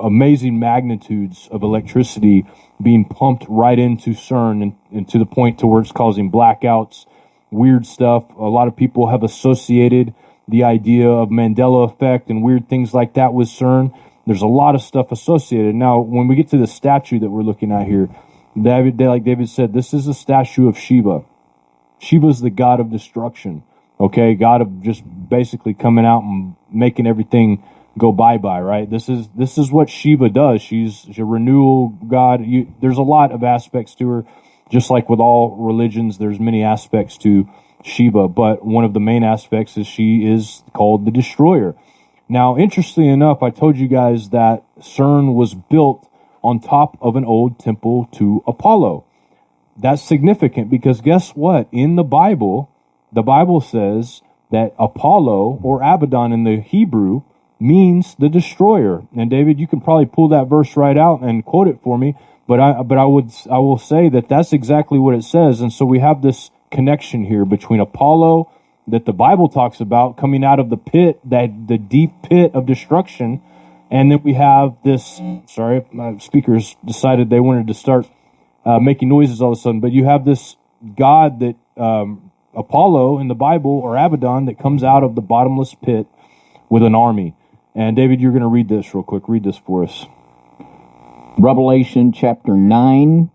amazing magnitudes of electricity being pumped right into CERN and to the point to where it's causing blackouts, weird stuff. A lot of people have associated the idea of Mandela effect and weird things like that with CERN. There's a lot of stuff associated. Now, when we get to the statue that we're looking at here, like David said, this is a statue of Shiva. Shiva's the god of destruction, okay? God of just basically coming out and making everything go bye-bye, right? This is what Shiva does. She's a renewal god. There's a lot of aspects to her. Just like with all religions, there's many aspects to Shiva, but one of the main aspects is she is called the destroyer. Now, interestingly enough, I told you guys that CERN was built on top of an old temple to Apollo. That's significant because guess what? In the Bible says that Apollo, or Abaddon in the Hebrew, means the destroyer. And David, you can probably pull that verse right out and quote it for me, but I will say that that's exactly what it says. And so we have this connection here between Apollo that the Bible talks about coming out of the pit, the deep pit of destruction. And then we have this, sorry, my speakers decided they wanted to start making noises all of a sudden, but you have this God that, Apollo in the Bible, or Abaddon, that comes out of the bottomless pit with an army. And David, you're going to read this real quick. Read this for us. Revelation chapter 9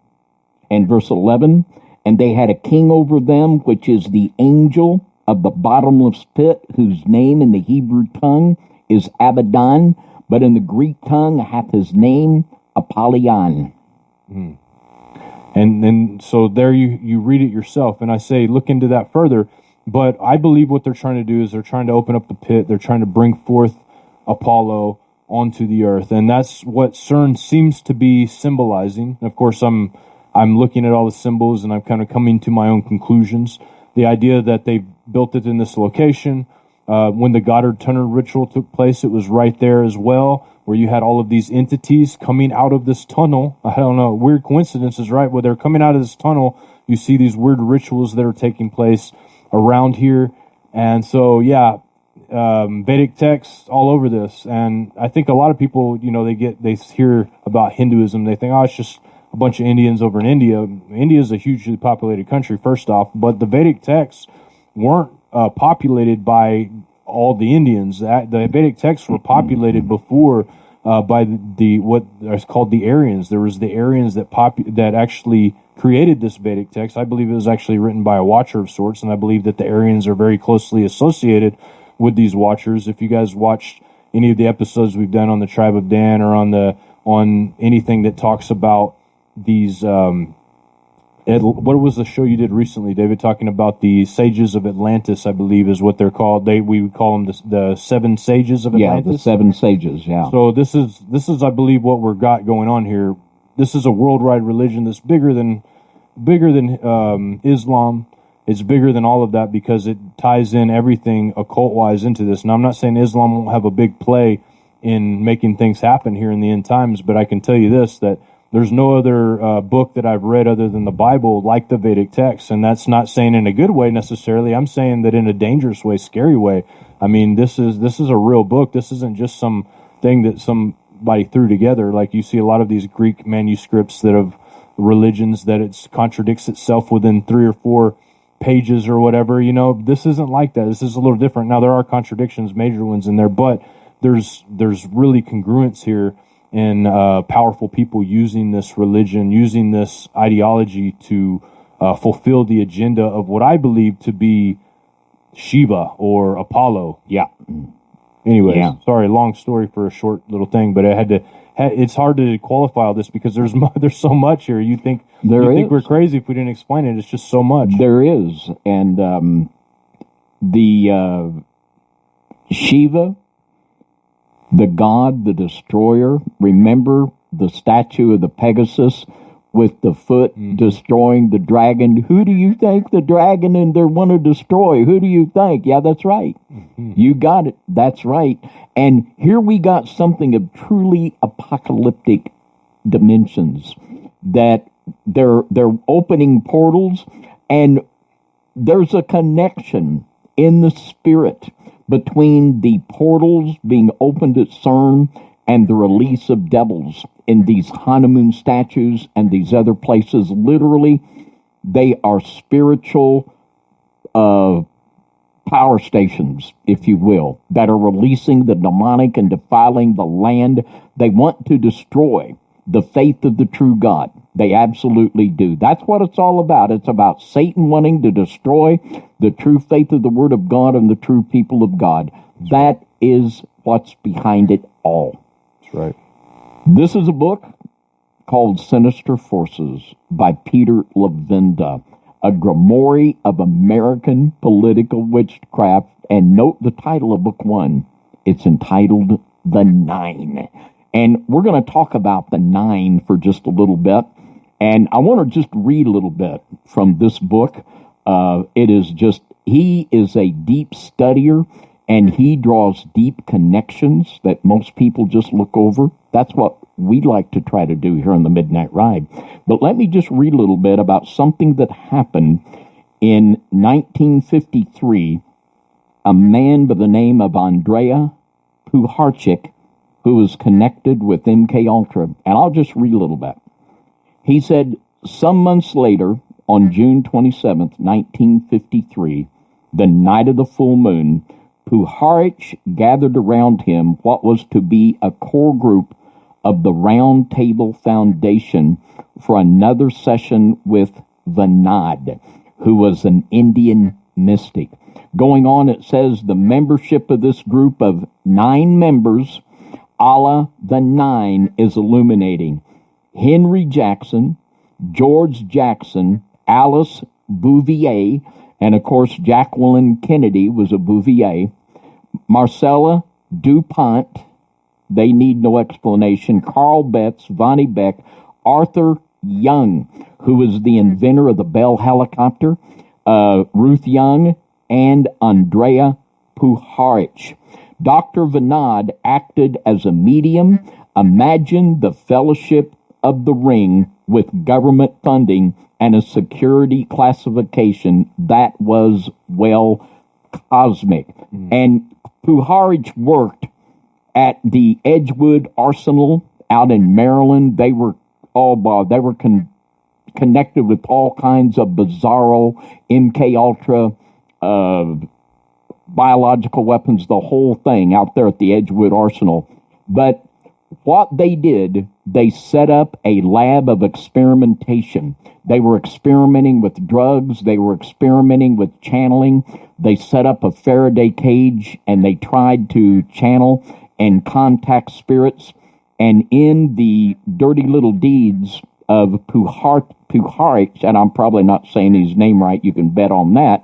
and verse 11. And they had a king over them, which is the angel of the bottomless pit, whose name in the Hebrew tongue is Abaddon, but in the Greek tongue hath his name Apollyon. Mm. And so there you read it yourself, and I say look into that further. But I believe what they're trying to do is they're trying to open up the pit. They're trying to bring forth Apollo onto the earth, and that's what CERN seems to be symbolizing. Of course, I'm looking at all the symbols, and I'm kind of coming to my own conclusions. The idea that they built it in this location. When the Goddard Tunnel ritual took place, it was right there as well, where you had all of these entities coming out of this tunnel. I don't know, weird coincidences, right? Where they're coming out of this tunnel, you see these weird rituals that are taking place around here. And so, yeah, Vedic texts all over this. And I think a lot of people, they hear about Hinduism, they think, oh, it's just a bunch of Indians over in India. India is a hugely populated country, first off, but the Vedic texts weren't populated by all the Indians. The Vedic texts were populated before by the what is called the Aryans. There was the Aryans that actually created this Vedic text. I believe it was actually written by a watcher of sorts, and I believe that the Aryans are very closely associated with these watchers. If you guys watched any of the episodes we've done on the tribe of Dan or on anything that talks about these What was the show you did recently, David? Talking about the sages of Atlantis, I believe, is what they're called. We would call them the seven sages of Atlantis. Yeah, the seven sages. Yeah. So this is, I believe, what we're got going on here. This is a worldwide religion that's bigger than Islam. It's bigger than all of that because it ties in everything occult-wise into this. Now, I'm not saying Islam won't have a big play in making things happen here in the end times, but I can tell you this, that there's no other book that I've read other than the Bible like the Vedic text, and that's not saying in a good way necessarily. I'm saying that in a dangerous way, scary way. I mean, this is a real book. This isn't just some thing that somebody threw together. Like you see a lot of these Greek manuscripts that of religions that it contradicts itself within 3 or 4 pages or whatever. You know, this isn't like that. This is a little different. Now there are contradictions, major ones in there, but there's really congruence here. And powerful people using this religion, using this ideology to fulfill the agenda of what I believe to be Shiva or Apollo. Yeah. Anyways, sorry, long story for a short little thing, but I had to. It's hard to qualify all this because there's so much here. You think we're crazy if we didn't explain it? It's just so much. There is, and the Shiva, the god, the destroyer. Remember the statue of the Pegasus with the foot destroying the dragon? Who do you think the dragon and they want to destroy? Who do you think? Yeah, that's right. You got it. That's right. And here we got something of truly apocalyptic dimensions, that they're opening portals, and there's a connection in the spirit between the portals being opened at CERN and the release of devils in these Hanuman statues and these other places. Literally, they are spiritual power stations, if you will, that are releasing the demonic and defiling the land. They want to destroy the faith of the true God. They absolutely do. That's what it's all about. It's about Satan wanting to destroy the true faith of the Word of God and the true people of God. That is what's behind it all. That's right. This is a book called Sinister Forces by Peter Levenda, a grimoire of American political witchcraft. And note the title of book 1. It's entitled The Nine. And we're going to talk about the nine for just a little bit. And I want to just read a little bit from this book. He is a deep studier, and he draws deep connections that most people just look over. That's what we like to try to do here on the Midnight Ride. But let me just read a little bit about something that happened in 1953. A man by the name of Andrea Puharchik, who was connected with MK Ultra. And I'll just read a little bit. He said, some months later, on June 27th, 1953, the night of the full moon, Puharich gathered around him what was to be a core group of the Round Table Foundation for another session with Vinod, who was an Indian mystic. Going on, it says the membership of this group of 9 members, Allah the Nine, is illuminating. Henry Jackson, George Jackson, Alice Bouvier, and of course Jacqueline Kennedy was a Bouvier, Marcella DuPont, they need no explanation, Carl Betts, Vonnie Beck, Arthur Young, who was the inventor of the Bell helicopter, Ruth Young, and Andrea Puharich. Dr. Vinod acted as a medium. Imagine the Fellowship of the Ring with government funding and a security classification that was, well, cosmic. And Puharich worked at the Edgewood Arsenal out in Maryland. They were connected with all kinds of bizarro MK Ultra biological weapons, the whole thing out there at the Edgewood Arsenal. But what they did, they set up a lab of experimentation. They were experimenting with drugs. They were experimenting with channeling. They set up a Faraday cage, and they tried to channel and contact spirits. And in the dirty little deeds of Puharich, and I'm probably not saying his name right, you can bet on that,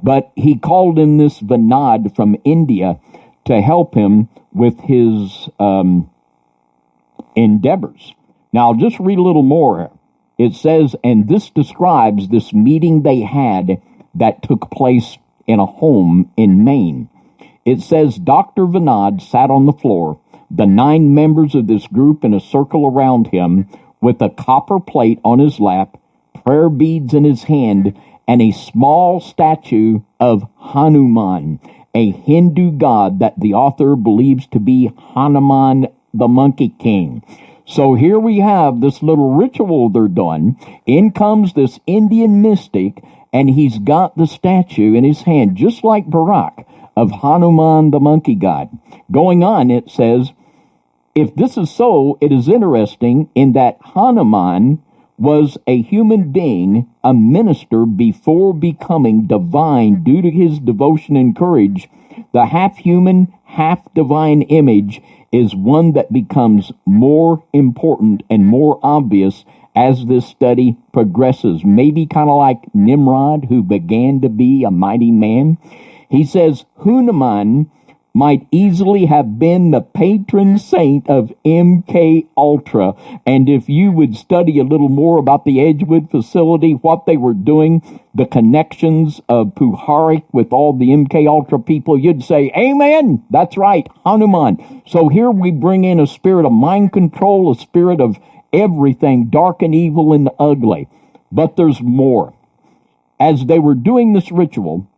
but he called in this Vinod from India to help him with his endeavors. Now, I'll just read a little more. It says, and this describes this meeting they had that took place in a home in Maine. It says, Dr. Vinod sat on the floor, the 9 members of this group in a circle around him, with a copper plate on his lap, prayer beads in his hand, and a small statue of Hanuman, a Hindu god that the author believes to be Hanuman the Monkey King. So here we have this little ritual they're doing. In comes this Indian mystic, and he's got the statue in his hand, just like Barack, of Hanuman the monkey god. Going on, it says, if this is so, it is interesting in that Hanuman was a human being, a minister before becoming divine due to his devotion and courage. The half-human, half-divine image is one that becomes more important and more obvious as this study progresses. Maybe kind of like Nimrod, who began to be a mighty man. He says, Hanuman might easily have been the patron saint of MK Ultra. And if you would study a little more about the Edgewood facility, what they were doing, the connections of Puharich with all the MK Ultra people, you'd say, amen, that's right, Hanuman. So here we bring in a spirit of mind control, a spirit of everything dark and evil and ugly. But there's more. As they were doing this ritual,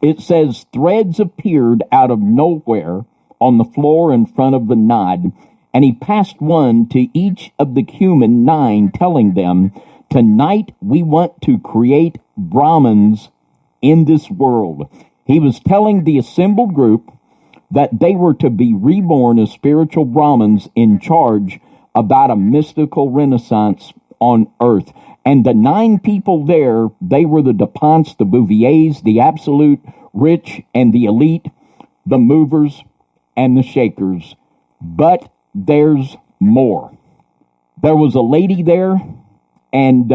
it says threads appeared out of nowhere on the floor in front of the Vinod, and he passed one to each of the human 9, telling them, tonight we want to create Brahmins in this world. He was telling the assembled group that they were to be reborn as spiritual Brahmins in charge about a mystical renaissance on earth. And the 9 people there, they were the DuPonts, the Bouviers, the absolute rich and the elite, the movers and the shakers. But there's more. There was a lady there, and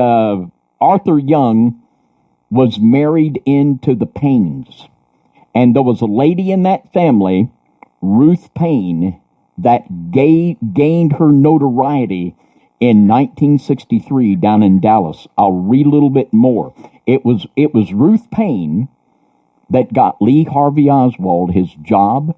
Arthur Young was married into the Paynes. And there was a lady in that family, Ruth Payne, that gained her notoriety in 1963 down in Dallas. I'll read a little bit more. It was Ruth Payne that got Lee Harvey Oswald his job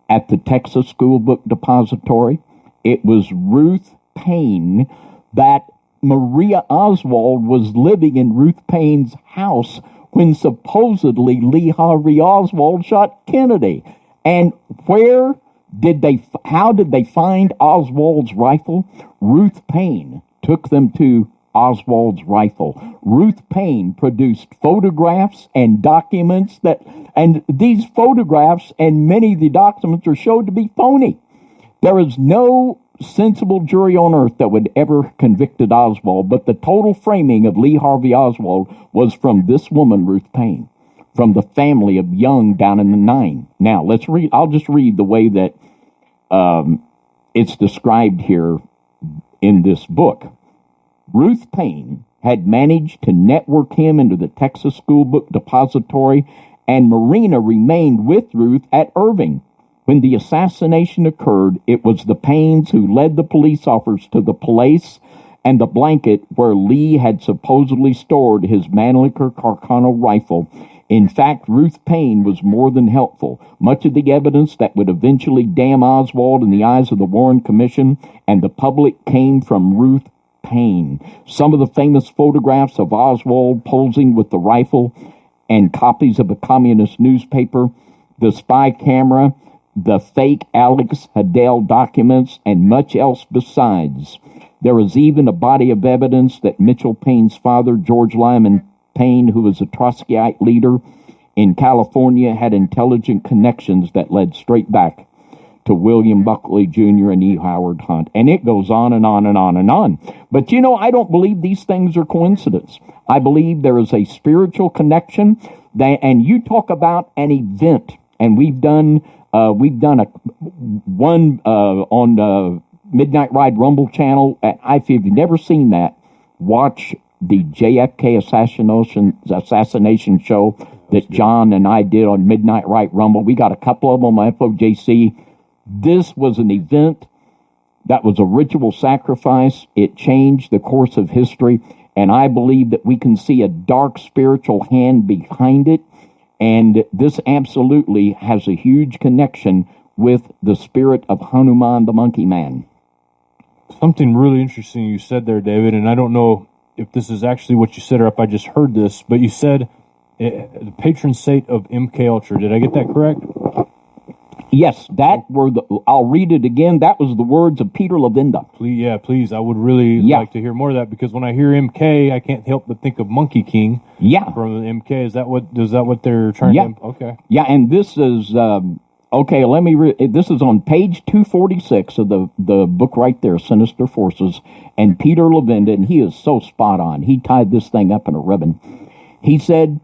at the Texas School Book Depository. It was Ruth Payne that Maria Oswald was living in Ruth Payne's house when supposedly Lee Harvey Oswald shot Kennedy. And how did they find Oswald's rifle? Ruth Payne took them to Oswald's rifle. Ruth Payne produced photographs and documents and these photographs and many of the documents are showed to be phony. There is no sensible jury on earth that would ever convicted Oswald, but the total framing of Lee Harvey Oswald was from this woman, Ruth Payne, from the family of Young down in the 9. Now, let's read. I'll just read the way that it's described here in this book. Ruth Payne had managed to network him into the Texas School Book Depository, and Marina remained with Ruth at Irving. When the assassination occurred, it was the Paynes who led the police officers to the place and the blanket where Lee had supposedly stored his Mannlicher Carcano rifle. In fact, Ruth Payne was more than helpful. Much of the evidence that would eventually damn Oswald in the eyes of the Warren Commission and the public came from Ruth Payne. Some of the famous photographs of Oswald posing with the rifle and copies of a communist newspaper, the spy camera, the fake Alex Hadel documents, and much else besides. There is even a body of evidence that Mitchell Payne's father, George Lyman Payne, who was a Trotskyite leader in California, had intelligent connections that led straight back to William Buckley Jr. and E. Howard Hunt. And it goes on and on and on and on. But I don't believe these things are coincidence. I believe there is a spiritual connection. And you talk about an event, and we've done one on Midnight Ride Rumble channel. If you've never seen that, watch the JFK assassination show that John and I did on Midnight Ride Rumble. We got a couple of them on FOJC. This was an event that was a ritual sacrifice. It changed the course of history, and I believe that we can see a dark spiritual hand behind it, and this absolutely has a huge connection with the spirit of Hanuman the Monkey Man. Something really interesting you said there, David, and I don't know if this is actually what you said or if I just heard this, but you said the patron saint of MK Ultra. Did I get that correct? Yes, I'll read it again. That was the words of Peter Levenda. Please. I would really like to hear more of that, because when I hear MK, I can't help but think of Monkey King. Yeah. From MK. Is that what they're trying to... Okay. Yeah, and this is... let me read. This is on page 246 of the book right there, Sinister Forces, and Peter Levenda, and he is so spot on. He tied this thing up in a ribbon. He said,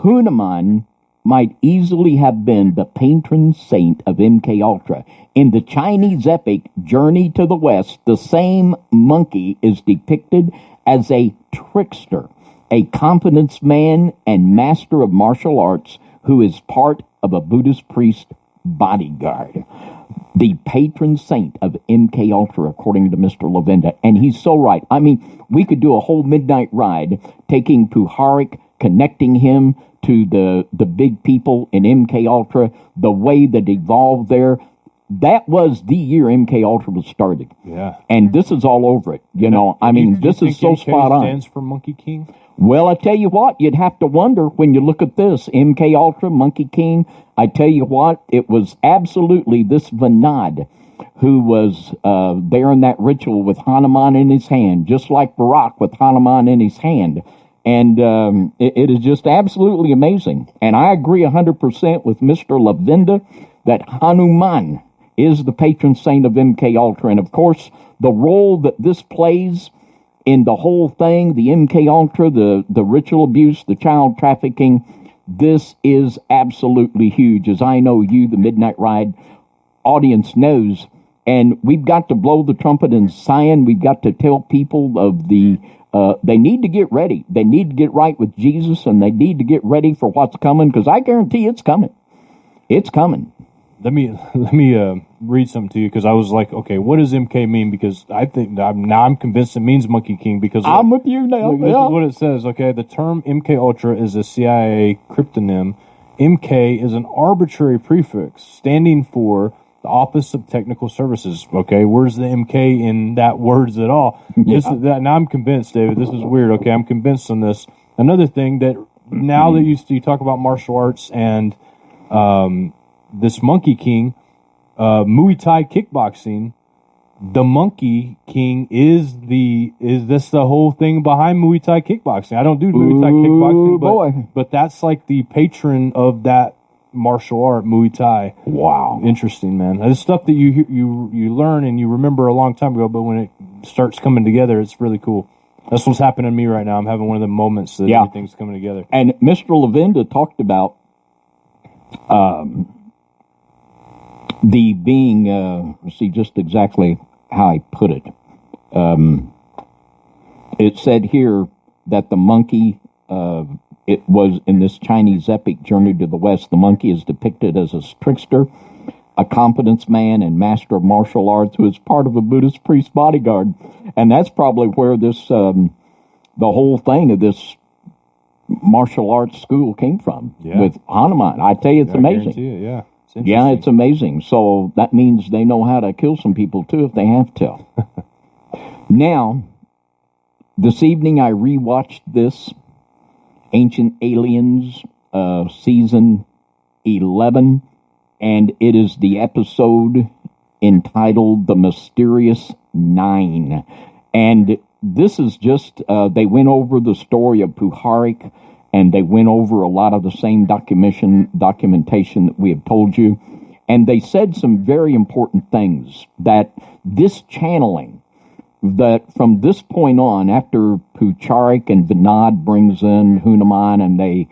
Hanuman might easily have been the patron saint of MK Ultra. In the Chinese epic Journey to the West, the same monkey is depicted as a trickster, a confidence man and master of martial arts who is part of a Buddhist priest bodyguard. The patron saint of MK Ultra, according to Mr. Levenda. And he's so right. I mean, we could do a whole midnight ride taking Puharik, connecting him to the big people in MK Ultra, the way that evolved there. That was the year MK Ultra was started. Yeah. And this is all over it. This is so spot on. Stands for Monkey King? Well, I tell you what, you'd have to wonder when you look at this, MK Ultra, Monkey King. I tell you what, it was absolutely this Vinod who was there in that ritual with Hanuman in his hand, just like Barack with Hanuman in his hand. And it is just absolutely amazing. And I agree 100% with Mr. Levenda that Hanuman is the patron saint of MK Ultra. And of course, the role that this plays in the whole thing, the MK Ultra, the ritual abuse, the child trafficking, this is absolutely huge. As I know you, the Midnight Ride audience, knows. And we've got to blow the trumpet in Zion. We've got to tell people of they need to get ready. They need to get right with Jesus, and they need to get ready for what's coming, because I guarantee it's coming. It's coming. Let me read something to you, because I was like, okay, what does MK mean? Because I think I'm convinced it means Monkey King, because I'm with you now. This is what it says. Okay, the term MK Ultra is a CIA cryptonym. MK is an arbitrary prefix standing for the Office of Technical Services. Okay, where's the MK in that words at all? Now I'm convinced, David. This is weird. Okay, I'm convinced on this. Another thing that now that you talk about martial arts and this Monkey King, Muay Thai kickboxing, the Monkey King is this the whole thing behind Muay Thai kickboxing? I don't do Muay Thai kickboxing, but that's like the patron of that martial art, Muay Thai. Wow, interesting, man. It's stuff that you learn and you remember a long time ago, but when it starts coming together, it's really cool. That's what's happening to me right now. I'm having one of the moments that everything's coming together. And Mr. Levenda talked about the being, see just exactly how I put it. It said here that the monkey, it was in this Chinese epic Journey to the West, the monkey is depicted as a trickster, a confidence man, and master of martial arts who is part of a Buddhist priest bodyguard. And that's probably where this, the whole thing of this martial arts school came from, with Hanuman. I tell you, it's amazing. It's amazing. So that means they know how to kill some people too if they have to. Now, this evening I rewatched this Ancient Aliens season 11, and it is the episode entitled The Mysterious Nine. And this is just, they went over the story of Puharik, and they went over a lot of the same documentation that we have told you. And they said some very important things, that this channeling, that from this point on, after Pucharik and Vinod brings in Hanuman and they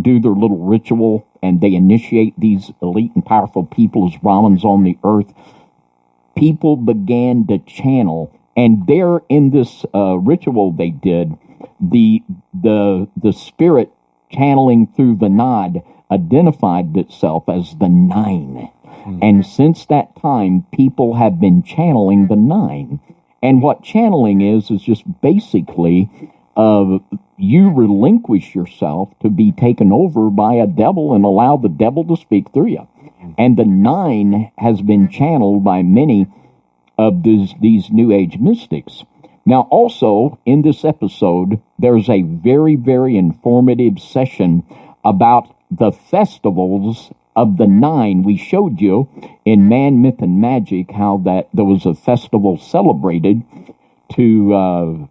do their little ritual and they initiate these elite and powerful people as Brahmins on the earth, people began to channel, and there in this ritual they did, the spirit channeling through the nod identified itself as the nine. And since that time, people have been channeling the nine. And what channeling is just basically you relinquish yourself to be taken over by a devil and allow the devil to speak through you. And the nine has been channeled by many of these New Age mystics. Now, also, in this episode, there's a very, very informative session about the festivals of the nine. We showed you in Man, Myth, and Magic how that there was a festival celebrated to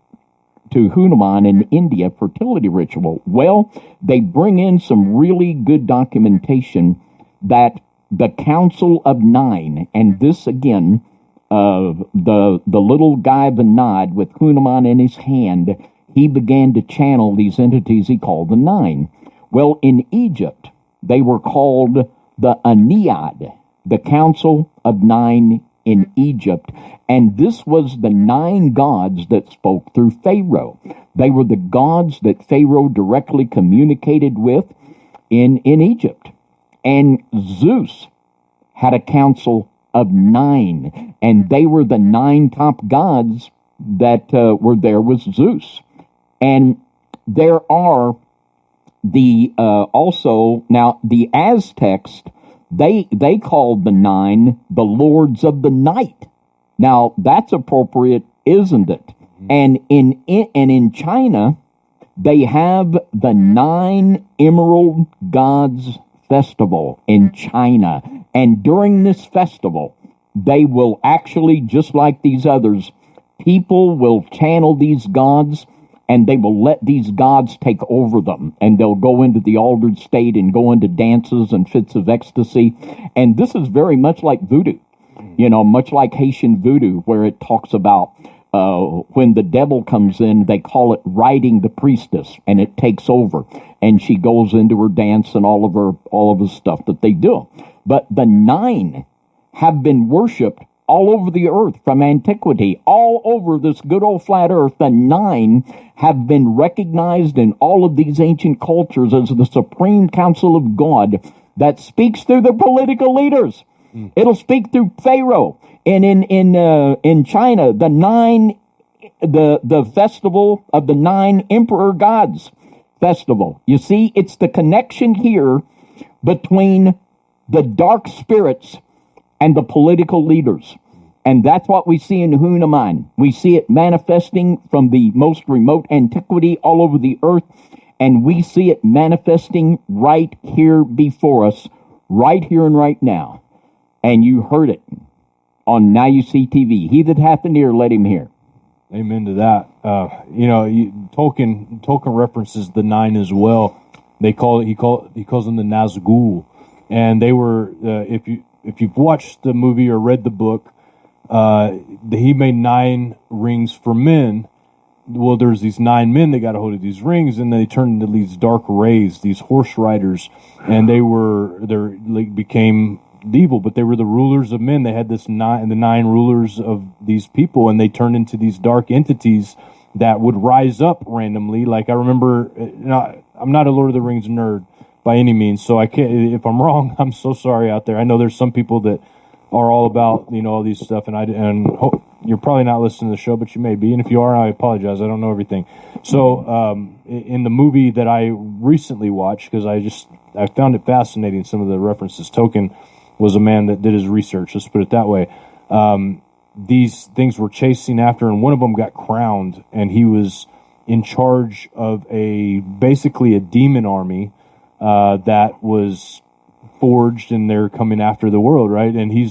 Hanuman in India, fertility ritual. Well, they bring in some really good documentation that the Council of Nine, and this again, the little guy Vinod with Hanuman in his hand, he began to channel these entities he called the Nine. Well, in Egypt, they were called the Ennead, the Council of Nine in Egypt. And this was the nine gods that spoke through Pharaoh. They were the gods that Pharaoh directly communicated with in Egypt. And Zeus had a council of nine, and they were the nine top gods that were there with Zeus. And there are also, now the Aztecs, they called the nine the lords of the night. Now that's appropriate, isn't it? And in China, they have the Nine Emerald Gods Festival in China. And during this festival, they will actually, just like these others, people will channel these gods, and they will let these gods take over them. And they'll go into the altered state and go into dances and fits of ecstasy. And this is very much like voodoo, much like Haitian voodoo, where it talks about when the devil comes in, they call it riding the priestess, and it takes over. And she goes into her dance and all of the stuff that they do. But the nine have been worshipped all over the earth from antiquity, all over this good old flat earth. The nine have been recognized in all of these ancient cultures as the supreme council of God that speaks through the political leaders. It'll speak through Pharaoh. And in China, the festival of the nine emperor gods festival. You see, it's the connection here between the dark spirits and the political leaders. And that's what we see in Hanuman. We see it manifesting from the most remote antiquity all over the earth, and we see it manifesting right here before us, right here and right now. And you heard it on Now You See TV. He that hath an ear, let him hear. Amen to that. Tolkien references the nine as well. He calls them the Nazgul, and they were if you've watched the movie or read the book, he made 9 rings for men. Well, there's these 9 men that got a hold of these rings, and they turned into these dark rays, these horse riders, and they became evil, but they were the rulers of men. They had the 9 rulers of these people, and they turned into these dark entities that would rise up randomly. Like I remember, I'm not a Lord of the Rings nerd by any means, so I can't. If I'm wrong, I'm so sorry out there. I know there's some people that are all about all these stuff, and you're probably not listening to the show, but you may be, and if you are, I apologize. I don't know everything. So in the movie that I recently watched, because I found it fascinating, some of the references. Tolkien was a man that did his research, let's put it that way. These things were chasing after, and one of them got crowned, and he was in charge of basically a demon army that was forged, and they're coming after the world, right? And he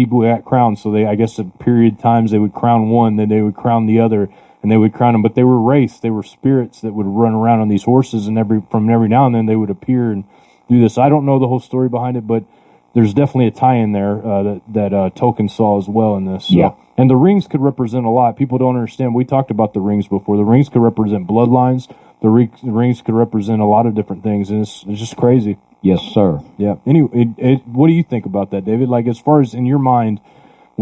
got crowned, so I guess at period times they would crown one, then they would crown the other, and they would crown them, but they were wraiths, they were spirits that would run around on these horses, and every now and then they would appear and do this. I don't know the whole story behind it, but there's definitely a tie-in there that Tolkien saw as well in this. So. Yeah. And the rings could represent a lot. People don't understand. We talked about the rings before. The rings could represent bloodlines. The rings could represent a lot of different things, and it's just crazy. Yes, sir. Yeah. Anyway, what do you think about that, David? Like, as far as in your mind,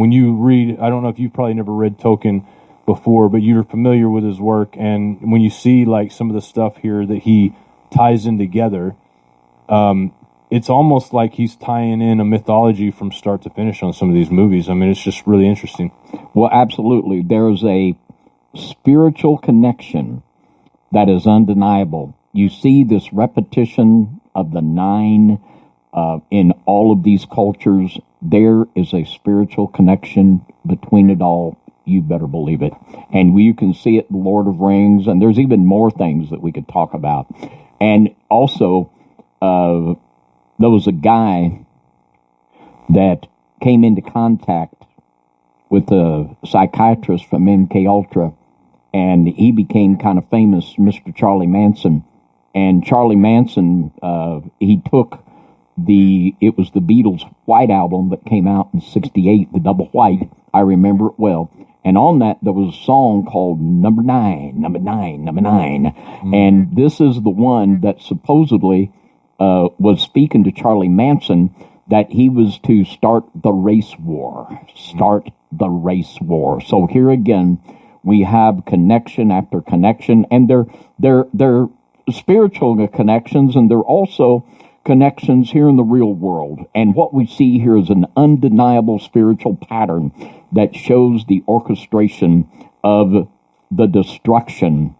when you read, I don't know if you've probably never read Tolkien before, but you're familiar with his work, and when you see like some of the stuff here that he ties in together, it's almost like he's tying in a mythology from start to finish on some of these movies. I mean, it's just really interesting. Well, absolutely. There is a spiritual connection that is undeniable. You see this repetition of the 9 in all of these cultures. There is a spiritual connection between it all. You better believe it. And you can see it in The Lord of Rings, and there's even more things that we could talk about. And also, there was a guy that came into contact with a psychiatrist from MK Ultra, and he became kind of famous, Mr. Charlie Manson. And Charlie Manson, he took it was the Beatles' White Album that came out in '68, the double white. I remember it well. And on that, there was a song called Number 9, Number 9, Number 9. And this is the one that supposedly was speaking to Charlie Manson, that he was to start the race war. Start the race war. So here again, we have connection after connection, and they're spiritual connections, and they're also connections here in the real world. And what we see here is an undeniable spiritual pattern that shows the orchestration of the destruction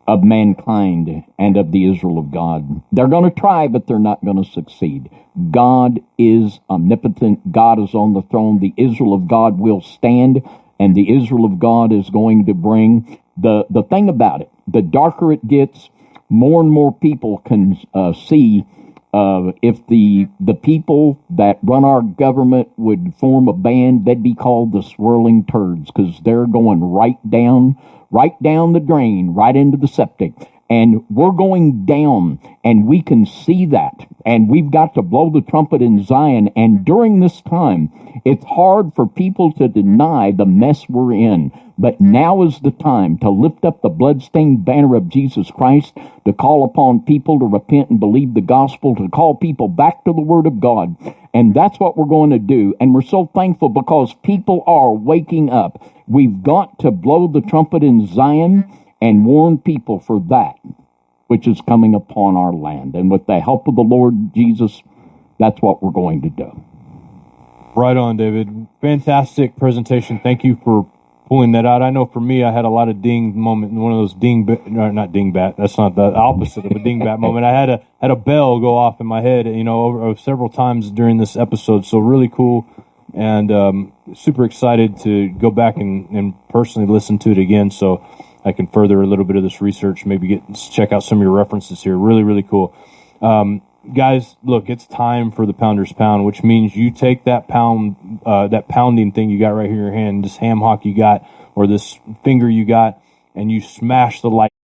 of mankind and of the Israel of God. They're going to try, but they're not going to succeed. God is omnipotent. God is on the throne. The Israel of God will stand, and the Israel of God is going to bring the thing about it. The darker it gets, more and more people can see if the people that run our government would form a band, they'd be called the Swirling Turds, because they're going right down the drain, right into the septic. And we're going down, and we can see that. And we've got to blow the trumpet in Zion. And during this time, it's hard for people to deny the mess we're in. But now is the time to lift up the bloodstained banner of Jesus Christ, to call upon people to repent and believe the gospel, to call people back to the Word of God. And that's what we're going to do. And we're so thankful because people are waking up. We've got to blow the trumpet in Zion and warn people for that which is coming upon our land. And with the help of the Lord Jesus, that's what we're going to do. Right on, David. Fantastic presentation. Thank you for pulling that out. I know for me, I had a lot of ding moment, one of those not dingbat. That's not the opposite of a dingbat moment. I had a bell go off in my head, over several times during this episode. So really cool, and super excited to go back and personally listen to it again, so I can further a little bit of this research. Maybe check out some of your references here. Really, really cool. Guys, look, it's time for the Pounder's Pound, which means you take that pounding thing you got right here in your hand, this ham hock you got, or this finger you got, and you smash the light.